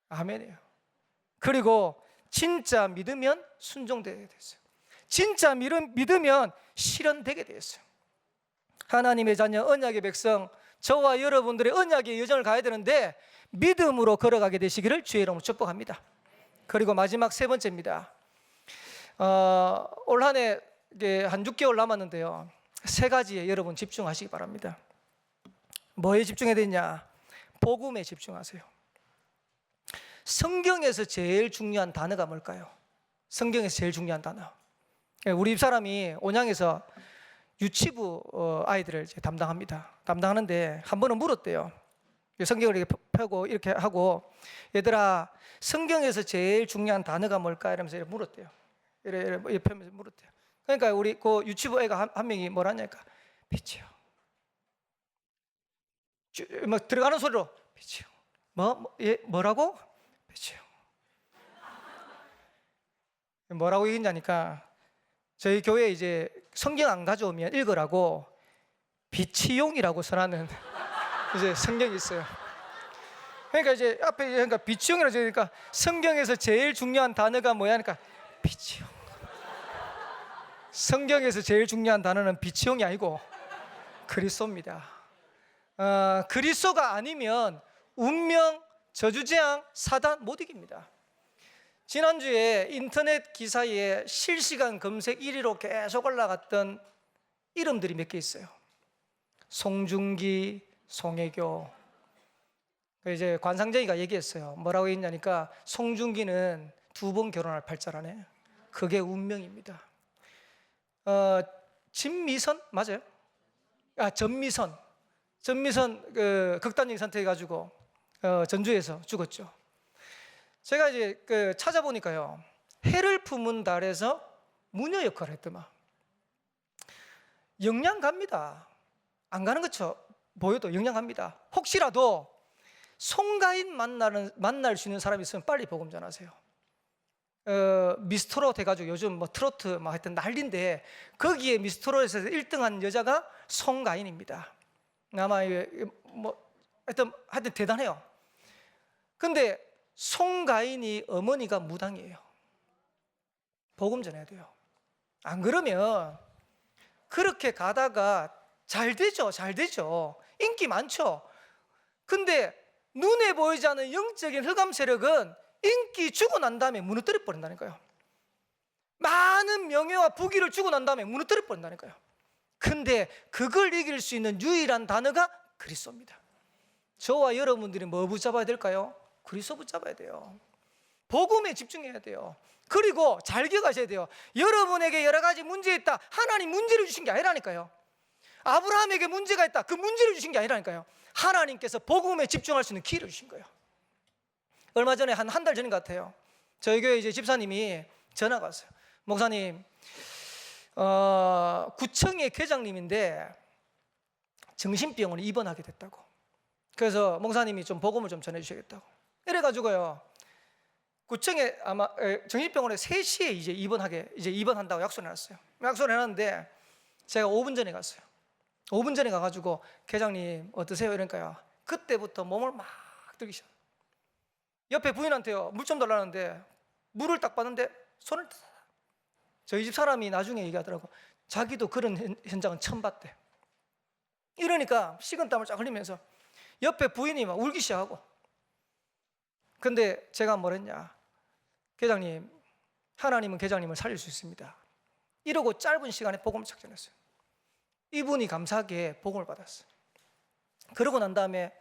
아멘이에요. 그리고 진짜 믿으면 순종되게 됐어요. 진짜 믿으면 실현되게 되었어요. 하나님의 자녀, 언약의 백성, 저와 여러분들의 언약의 여정을 가야 되는데 믿음으로 걸어가게 되시기를 주의 이름으로 축복합니다. 그리고 마지막 세 번째입니다. 올 한 해 한 6개월 남았는데요, 세 가지에 여러분 집중하시기 바랍니다. 뭐에 집중해야 되냐? 복음에 집중하세요. 성경에서 제일 중요한 단어가 뭘까요? 성경에서 제일 중요한 단어. 우리 집사람이 온양에서 유치부 아이들을 이제 담당하는데 한 번은 물었대요. 성경을 이렇게 펴고 이렇게 하고, 얘들아 성경에서 제일 중요한 단어가 뭘까? 이러면서 이렇게 물었대요. 이렇게 펴면서 물었대요. 그러니까 우리 그 유치부 애가 한 명이 뭐라냐니까 빛이요. 막 들어가는 소리로 빛이요. 뭐라고? 빛이요. 뭐라고 얘기했냐니까 저희 교회에 이제 성경 안 가져오면 읽으라고 비치용이라고 써놨는 이제 성경이 있어요. 그러니까 이제 앞에 그러니까 비치용이라고 적으니까 성경에서 제일 중요한 단어가 뭐야? 그러니까 비치용. 성경에서 제일 중요한 단어는 비치용이 아니고 그리스도입니다. 그리스도가 아니면 운명, 저주재앙, 사단 못 이깁니다. 지난주에 인터넷 기사에 실시간 검색 1위로 계속 올라갔던 이름들이 몇 개 있어요. 송중기, 송혜교. 이제 관상쟁이가 얘기했어요. 뭐라고 했냐니까 송중기는 2번 결혼할 팔자라네. 그게 운명입니다. 진미선 맞아요? 전미선 그 극단적인 선택해가지고 전주에서 죽었죠. 제가 이제 찾아보니까요, 해를 품은 달에서 무녀 역할을 했더만. 영양 갑니다. 안 가는 것처럼 보여도 영양 갑니다. 혹시라도 송가인 만날 수 있는 사람이 있으면 빨리 복음 전하세요. 미스터롯 해가지고 요즘 뭐 트로트 막 하여튼 난리인데, 거기에 미스터롯에서 1등한 여자가 송가인입니다. 아마 뭐 하여튼 대단해요. 근데 송가인이 어머니가 무당이에요. 복음 전해야 돼요. 안 그러면 그렇게 가다가 잘 되죠. 인기 많죠. 근데 눈에 보이지 않는 영적인 흑암 세력은 인기 주고 난 다음에 무너뜨려 버린다니까요. 많은 명예와 부귀를 주고 난 다음에 무너뜨려 버린다니까요. 근데 그걸 이길 수 있는 유일한 단어가 그리스도입니다. 저와 여러분들이 뭐 붙잡아야 될까요? 그리스도 붙잡아야 돼요. 복음에 집중해야 돼요. 그리고 잘 기억하셔야 돼요. 여러분에게 여러 가지 문제 있다. 하나님 문제를 주신 게 아니라니까요. 아브라함에게 문제가 있다. 그 문제를 주신 게 아니라니까요. 하나님께서 복음에 집중할 수 있는 기회를 주신 거예요. 얼마 전에 한 달 전인 것 같아요. 저희 교회 이제 집사님이 전화가 왔어요. 목사님, 구청의 회장님인데 정신병원에 입원하게 됐다고. 그래서 목사님이 좀 복음을 좀 전해주셔야겠다고. 이래가지고요, 구청에 아마 정신병원에 3시에 이제 입원한다고 약속을 해놨어요. 약속을 해놨는데 제가 5분 전에 갔어요. 5분 전에 가가지고 회장님 어떠세요? 이러니까요, 그때부터 몸을 막 들기 시작. 옆에 부인한테요, 물 좀 달라는데 물을 딱 받는데 손을 저희 집 사람이 나중에 얘기하더라고. 자기도 그런 현장은 처음 봤대. 이러니까 식은땀을 쫙 흘리면서 옆에 부인이 막 울기 시작하고. 근데 제가 뭘 했냐, 회장님, 하나님은 회장님을 살릴 수 있습니다. 이러고 짧은 시간에 복음을 착 전했어요. 이분이 감사하게 복음을 받았어요. 그러고 난 다음에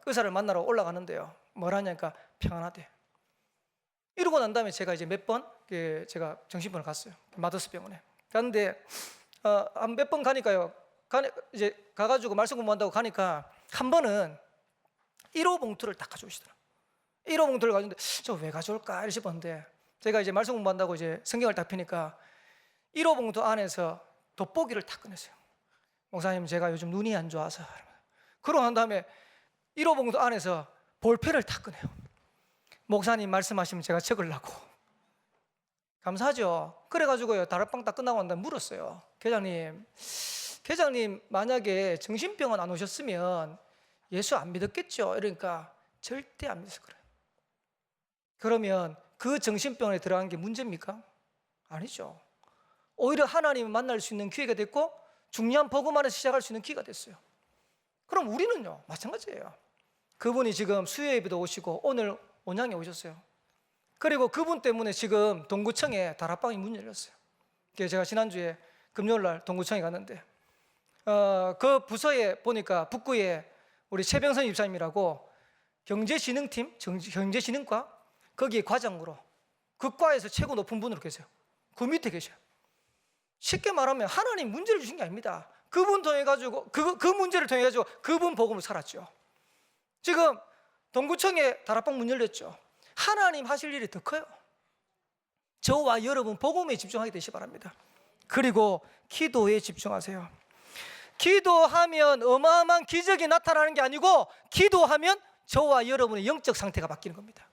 의사를 만나러 올라가는데요, 뭘 하냐니까 평안하대. 이러고 난 다음에 제가 이제 몇 번 제가 정신병원을 갔어요. 마더스 병원에 갔는데 한 몇 번 가니까요, 이제 가가지고 말씀 공부한다고 가니까 한 번은 1호 봉투를 딱 가져오시더라고요. 1호 봉투를 가져오는데 저 왜 가져올까 싶었는데, 제가 이제 말씀 공부한다고 이제 성경을 딱 펴니까 1호 봉투 안에서 돋보기를 딱 꺼냈어요. 목사님, 제가 요즘 눈이 안 좋아서. 그러고 난 다음에 1호 봉투 안에서 볼펜을 딱 꺼내요. 목사님 말씀하시면 제가 적으려고. 감사하죠. 그래가지고요, 다락방 딱 끝나고 난 다음에 물었어요. 회장님 만약에 정신병원 안 오셨으면 예수 안 믿었겠죠? 이러니까 절대 안 믿었을 거예요. 그러면 그 정신병원에 들어간 게 문제입니까? 아니죠. 오히려 하나님을 만날 수 있는 기회가 됐고 중요한 복음 안에서 시작할 수 있는 기회가 됐어요. 그럼 우리는요, 마찬가지예요. 그분이 지금 수요 예배도 오시고 오늘 온양에 오셨어요. 그리고 그분 때문에 지금 동구청에 다락방이 문 열렸어요. 제가 지난주에 금요일날 동구청에 갔는데 그 부서에 보니까 북구에 우리 최병선 집사님이라고 경제진흥팀, 경제진흥과 거기에 과장으로 그 과에서 최고 높은 분으로 계세요. 그 밑에 계셔요. 쉽게 말하면 하나님 문제를 주신 게 아닙니다. 그분 통해 가지고 그 문제를 통해 가지고 그분 복음을 살았죠. 지금 동구청에 다락방 문 열렸죠. 하나님 하실 일이 더 커요. 저와 여러분 복음에 집중하게 되시 바랍니다. 그리고 기도에 집중하세요. 기도하면 어마어마한 기적이 나타나는 게 아니고 기도하면 저와 여러분의 영적 상태가 바뀌는 겁니다.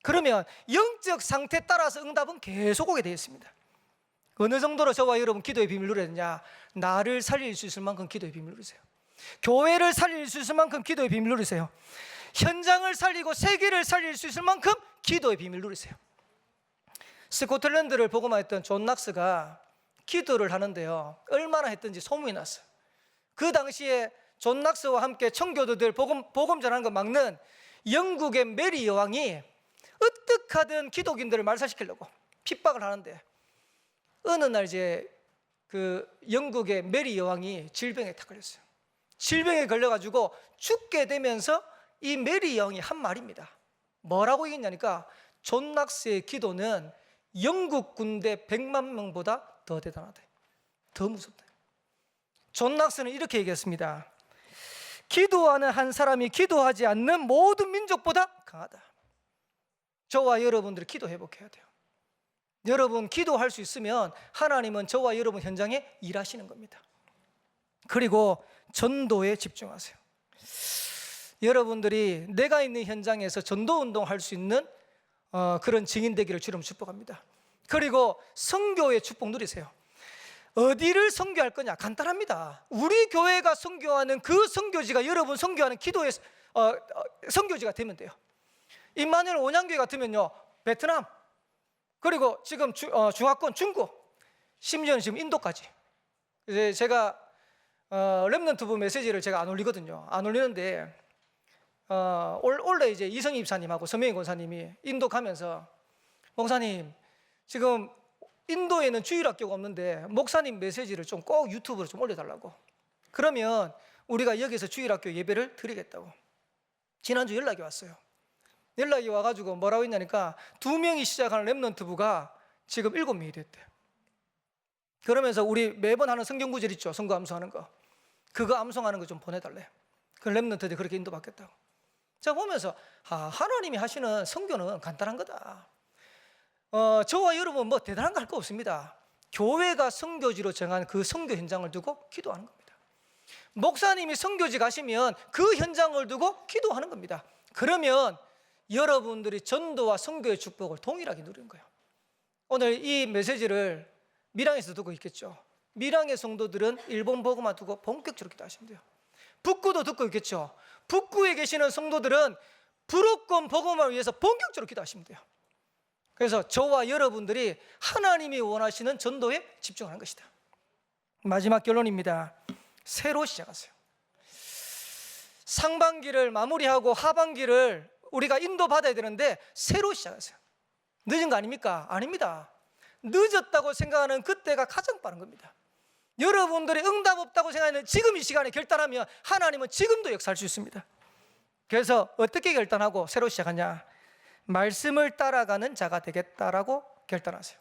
그러면 영적 상태에 따라서 응답은 계속 오게 되어 있습니다. 어느 정도로 저와 여러분 기도의 비밀을 누려야 되냐? 나를 살릴 수 있을 만큼 기도의 비밀을 누리세요. 교회를 살릴 수 있을 만큼 기도의 비밀을 누리세요. 현장을 살리고 세계를 살릴 수 있을 만큼 기도의 비밀을 누리세요. 스코틀랜드를 복음화했던 존 낙스가 기도를 하는데요, 얼마나 했던지 소문이 났어요. 그 당시에 존 낙스와 함께 청교도들 복음 전하는 거 막는 영국의 메리 여왕이 어떻게든 기독인들을 말살시키려고 핍박을 하는데, 어느 날 이제 그 영국의 메리 여왕이 질병에 딱 걸렸어요. 질병에 걸려가지고 죽게 되면서 이 메리 여왕이 한 말입니다. 뭐라고 얘기했냐니까, 존 낙스의 기도는 영국 군대 100만 명보다 더 대단하다, 더 무섭다. 존 낙스는 이렇게 얘기했습니다. 기도하는 한 사람이 기도하지 않는 모든 민족보다 강하다. 저와 여러분들이 기도 회복해야 돼요. 여러분 기도할 수 있으면 하나님은 저와 여러분 현장에 일하시는 겁니다. 그리고 전도에 집중하세요. 여러분들이 내가 있는 현장에서 전도 운동할 수 있는 그런 증인 되기를 주님 축복합니다. 그리고 선교의 축복 누리세요. 어디를 선교할 거냐? 간단합니다. 우리 교회가 선교하는 그 선교지가 여러분 선교하는 기도의 선교지가 되면 돼요. 임마누엘 온양교회 같으면요, 베트남, 그리고 지금 중화권 중국, 심지어는 지금 인도까지. 이제 제가 렘넌트부 메시지를 제가 안 올리거든요. 안 올리는데 원래 이제 이성희 입사님하고 서명희 권사님이 인도 가면서, 목사님 지금 인도에는 주일학교가 없는데 목사님 메시지를 좀 꼭 유튜브로 좀 올려달라고, 그러면 우리가 여기서 주일학교 예배를 드리겠다고 지난주 연락이 왔어요. 연락이 와가지고 뭐라고 했냐니까, 2명이 시작하는 렘넌트부가 지금 7명이 됐대요. 그러면서 우리 매번 하는 성경 구절 있죠, 선거 암송하는 거, 그거 암송하는 거 좀 보내달래. 그 렘넌트들이 그렇게 인도받겠다고. 제가 보면서 하나님이 하시는 선교는 간단한 거다. 저와 여러분 뭐 대단한 거 할 거 없습니다. 교회가 선교지로 정한 그 선교 현장을 두고 기도하는 겁니다. 목사님이 선교지 가시면 그 현장을 두고 기도하는 겁니다. 그러면 여러분들이 전도와 선교의 축복을 동일하게 누리는 거예요. 오늘 이 메시지를 밀양에서 듣고 있겠죠. 밀양의 성도들은 일본 복음화 두고 본격적으로 기도하시면 돼요. 북구도 듣고 있겠죠. 북구에 계시는 성도들은 불옥권 복음화를 위해서 본격적으로 기도하시면 돼요. 그래서 저와 여러분들이 하나님이 원하시는 전도에 집중하는 것이다. 마지막 결론입니다. 새로 시작하세요. 상반기를 마무리하고 하반기를 우리가 인도받아야 되는데 새로 시작하세요. 늦은 거 아닙니까? 아닙니다. 늦었다고 생각하는 그때가 가장 빠른 겁니다. 여러분들이 응답 없다고 생각하는 지금 이 시간에 결단하면 하나님은 지금도 역사할 수 있습니다. 그래서 어떻게 결단하고 새로 시작하냐? 말씀을 따라가는 자가 되겠다라고 결단하세요.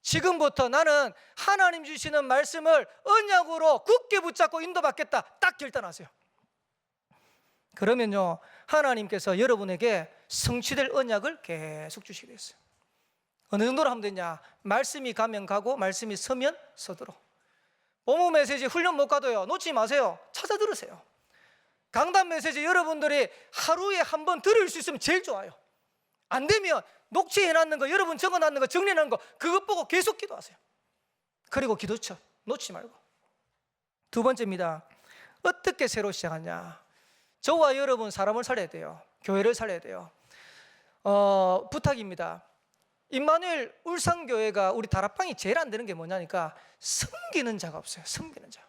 지금부터 나는 하나님 주시는 말씀을 언약으로 굳게 붙잡고 인도받겠다, 딱 결단하세요. 그러면요, 하나님께서 여러분에게 성취될 언약을 계속 주시게 됐어요. 어느 정도로 하면 되냐? 말씀이 가면 가고 말씀이 서면 서도록. 본문 메시지 훈련 못 가도요, 놓치지 마세요. 찾아 들으세요. 강단 메시지 여러분들이 하루에 한 번 들을 수 있으면 제일 좋아요. 안 되면 녹취해놨는 거, 여러분 적어놨는 거, 정리해놓은 거, 그것 보고 계속 기도하세요. 그리고 기도처 놓치지 말고. 두 번째입니다. 어떻게 새로 시작하냐? 저와 여러분 사람을 살려야 돼요. 교회를 살려야 돼요. 부탁입니다. 임마누엘 울산교회가 우리 다락방이 제일 안 되는 게 뭐냐니까, 섬기는 자가 없어요. 섬기는 자.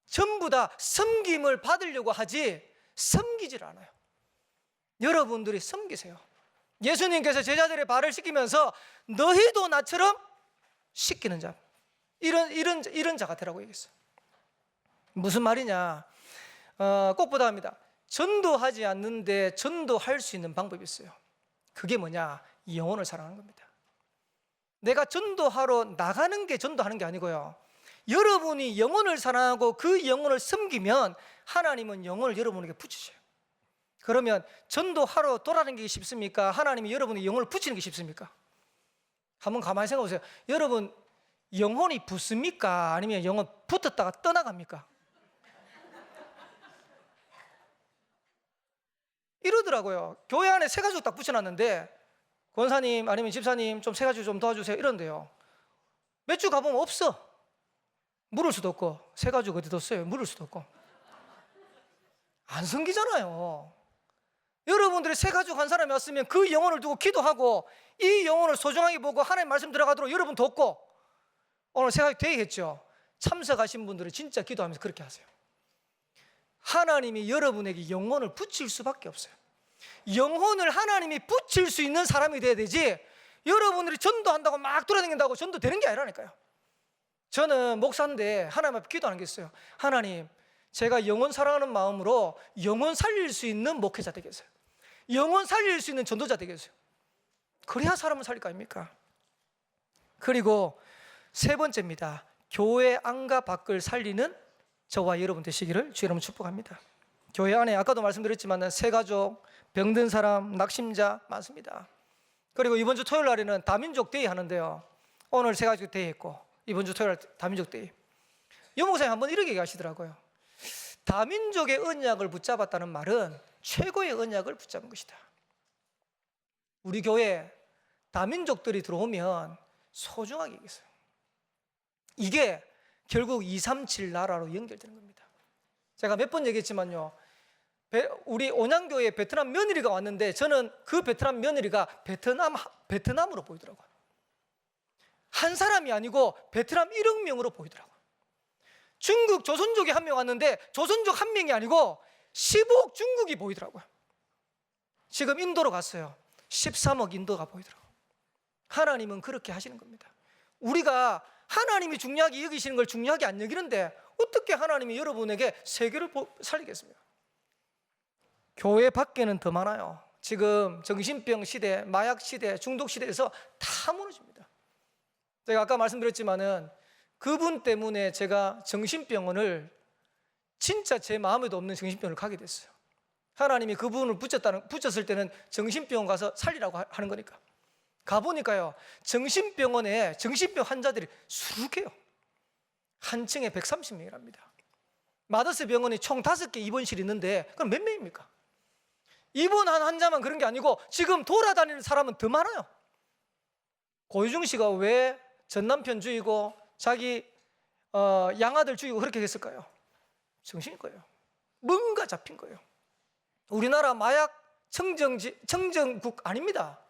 전부 다 섬김을 받으려고 하지 섬기질 않아요. 여러분들이 섬기세요. 예수님께서 제자들의 발을 씻기면서 너희도 나처럼 씻기는 자, 이런 자가 되라고 얘기했어요. 무슨 말이냐? 꼭 부탁합니다. 전도하지 않는데 전도할 수 있는 방법이 있어요. 그게 뭐냐? 영혼을 사랑하는 겁니다. 내가 전도하러 나가는 게 전도하는 게 아니고요, 여러분이 영혼을 사랑하고 그 영혼을 섬기면 하나님은 영혼을 여러분에게 붙이셔요. 그러면 전도하러 돌아다니기 쉽습니까? 하나님이 여러분의 영혼을 붙이는 게 쉽습니까? 한번 가만히 생각해 보세요. 여러분 영혼이 붙습니까? 아니면 영혼 붙었다가 떠나갑니까? 이러더라고요. 교회 안에 새 가지고 딱 붙여놨는데, 권사님 아니면 집사님 좀 새 가지고 좀 도와주세요 이런데요, 몇 주 가보면 없어. 물을 수도 없고, 새 가지고 어디 뒀어요? 물을 수도 없고. 안 섬기잖아요. 여러분들이 새 가족 한 사람이 왔으면 그 영혼을 두고 기도하고 이 영혼을 소중하게 보고 하나님 말씀 들어가도록 여러분 돕고, 오늘 새 가족 대회했죠. 참석하신 분들은 진짜 기도하면서 그렇게 하세요. 하나님이 여러분에게 영혼을 붙일 수밖에 없어요. 영혼을 하나님이 붙일 수 있는 사람이 돼야 되지, 여러분들이 전도한다고 막 돌아다닌다고 전도 되는 게 아니라니까요. 저는 목사인데 하나님 앞에 기도하는 게 있어요. 하나님, 제가 영혼 사랑하는 마음으로 영혼 살릴 수 있는 목회자 되겠어요. 영혼 살릴 수 있는 전도자 되겠어요. 그래야 사람을 살릴 거 아닙니까? 그리고 세 번째입니다. 교회 안과 밖을 살리는 저와 여러분 되시기를 주의 이름으로 축복합니다. 교회 안에 아까도 말씀드렸지만 새가족, 병든 사람, 낙심자 많습니다. 그리고 이번 주 토요일 날에는 다민족 데이 하는데요. 오늘 새가족 데이 했고 이번 주 토요일 날 다민족 데이. 유 목사님 한번 이렇게 얘기하시더라고요. 다민족의 언약을 붙잡았다는 말은 최고의 언약을 붙잡은 것이다. 우리 교회에 다민족들이 들어오면 소중하게 여기세요. 이게 결국 237 나라로 연결되는 겁니다. 제가 몇 번 얘기했지만요, 우리 온양교회에 베트남 며느리가 왔는데 저는 그 베트남 며느리가 베트남으로 보이더라고요. 한 사람이 아니고 베트남 1억 명으로 보이더라고요. 중국 조선족이 한 명 왔는데 조선족 한 명이 아니고 15억 중국이 보이더라고요. 지금 인도로 갔어요. 13억 인도가 보이더라고요. 하나님은 그렇게 하시는 겁니다. 우리가 하나님이 중요하게 여기시는 걸 중요하게 안 여기는데 어떻게 하나님이 여러분에게 세계를 살리겠습니까? 교회 밖에는 더 많아요. 지금 정신병 시대, 마약 시대, 중독 시대에서 다 무너집니다. 제가 아까 말씀드렸지만은 그분 때문에 제가 정신병원을, 진짜 제 마음에도 없는 정신병원을 가게 됐어요. 하나님이 그분을 붙였을 때는 정신병원 가서 살리라고 하는 거니까. 가보니까요, 정신병원에 정신병 환자들이 수룩해요. 한 층에 130명이랍니다. 마더스 병원이 총 5개 입원실이 있는데 그럼 몇 명입니까? 입원한 환자만 그런 게 아니고 지금 돌아다니는 사람은 더 많아요. 고유중 씨가 왜 전남편 죽이고 자기 양아들 죽이고 그렇게 했을까요? 정신일 거예요. 뭔가 잡힌 거예요. 우리나라 마약 청정국 아닙니다.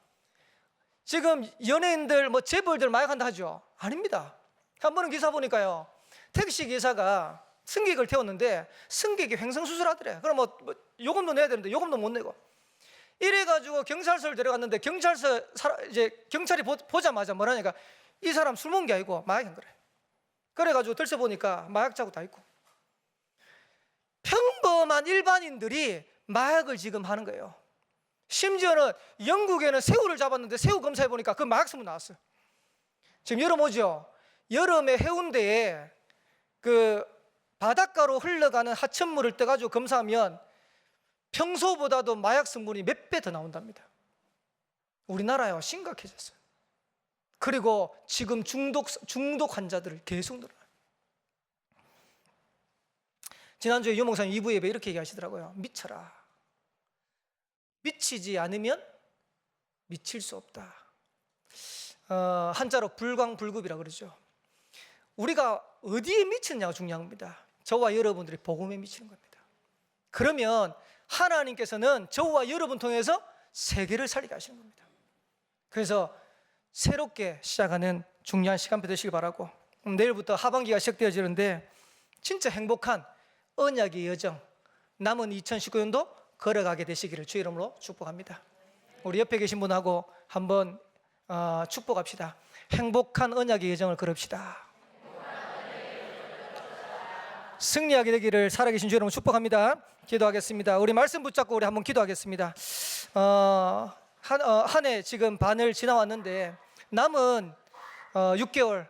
지금 연예인들, 재벌들 마약한다 하죠? 아닙니다. 한 번은 기사 보니까요, 택시 기사가 승객을 태웠는데 승객이 횡성수술하더래. 그럼 요금도 내야 되는데 요금도 못 내고, 이래가지고 경찰서를 데려갔는데 경찰이 보자마자 뭐라니까, 이 사람 술 먹은 게 아니고 마약한 거래. 그래가지고 들춰보니까 마약 자국 다 있고. 평범한 일반인들이 마약을 지금 하는 거예요. 심지어는 영국에는 새우를 잡았는데 새우 검사해보니까 그 마약성분 나왔어요. 지금 여름 오죠? 여름에 해운대에 그 바닷가로 흘러가는 하천물을 떠가지고 검사하면 평소보다도 마약 성분이 몇 배 더 나온답니다. 우리나라요, 심각해졌어요. 그리고 지금 중독 환자들을 계속 늘어나요. 지난주에 유 목사님 2부 예배 이렇게 얘기하시더라고요. 미쳐라. 미치지 않으면 미칠 수 없다. 한자로 불광불급이라 그러죠. 우리가 어디에 미치느냐가 중요한 겁니다. 저와 여러분들이 복음에 미치는 겁니다. 그러면 하나님께서는 저와 여러분 통해서 세계를 살리게 하시는 겁니다. 그래서 새롭게 시작하는 중요한 시간표 되시길 바라고, 내일부터 하반기가 시작되어지는데 진짜 행복한 언약의 여정, 남은 2019년도 걸어가게 되시기를 주의 이름으로 축복합니다. 우리 옆에 계신 분하고 한번 축복합시다. 행복한 언약의 여정을 걸읍시다. 승리하게 되기를 살아계신 주의 이름으로 축복합니다. 기도하겠습니다. 우리 말씀 붙잡고 우리 한번 기도하겠습니다. 한 해 지금 반을 지나왔는데 남은 6개월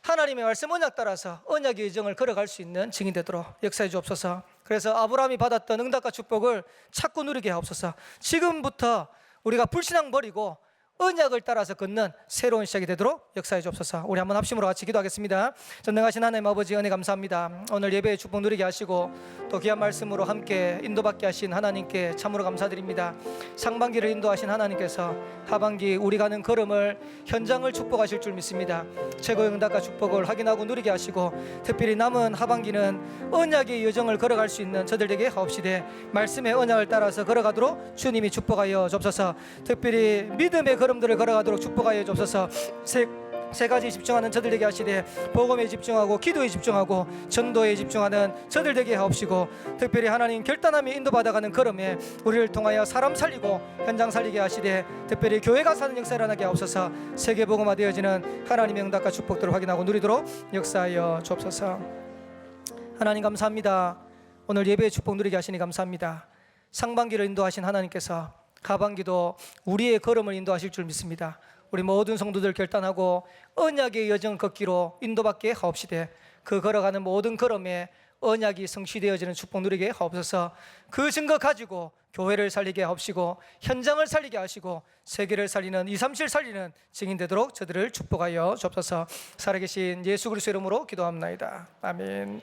하나님의 말씀 언약 따라서 언약의 여정을 걸어갈 수 있는 증인 되도록 역사해 주옵소서. 그래서 아브라함이 받았던 응답과 축복을 찾고 누리게 하옵소서. 지금부터 우리가 불신앙 버리고 언약을 따라서 걷는 새로운 시작이 되도록 역사해 주옵소서. 우리 한번 합심으로 같이 기도하겠습니다. 전능하신 하나님 아버지, 은혜 감사합니다. 오늘 예배의 축복 누리게 하시고 또 귀한 말씀으로 함께 인도받게 하신 하나님께 참으로 감사드립니다. 상반기를 인도하신 하나님께서 하반기 우리 가는 걸음을, 현장을 축복하실 줄 믿습니다. 최고의 응답과 축복을 확인하고 누리게 하시고, 특별히 남은 하반기는 언약의 여정을 걸어갈 수 있는 저들에게 하옵시되 말씀의 언약을 따라서 걸어가도록 주님이 축복하여 주옵소서. 특별히 믿음의 걸음들을 걸어가도록 축복하여 주옵소서. 세 가지 집중하는 저들에게 하시되 복음에 집중하고 기도에 집중하고 전도에 집중하는 저들에게 하옵시고, 특별히 하나님 결단함이 인도받아가는 걸음에 우리를 통하여 사람 살리고 현장 살리게 하시되 특별히 교회가 사는 역사를 일어나게 하옵소서. 세계 복음화 되어지는 하나님의 응답과 축복들을 확인하고 누리도록 역사하여 주옵소서. 하나님 감사합니다. 오늘 예배의 축복 누리게 하시니 감사합니다. 상반기를 인도하신 하나님께서 하반기도 우리의 걸음을 인도하실 줄 믿습니다. 우리 모든 성도들 결단하고 언약의 여정 걷기로 인도받게 하옵시되 그 걸어가는 모든 걸음에 언약이 성취되어지는 축복 누리게 하옵소서. 그 증거 가지고 교회를 살리게 하옵시고 현장을 살리게 하시고 세계를 살리는 237 살리는 증인 되도록 저들을 축복하여 주옵소서. 살아계신 예수 그리스도의 이름으로 기도합나이다. 아멘.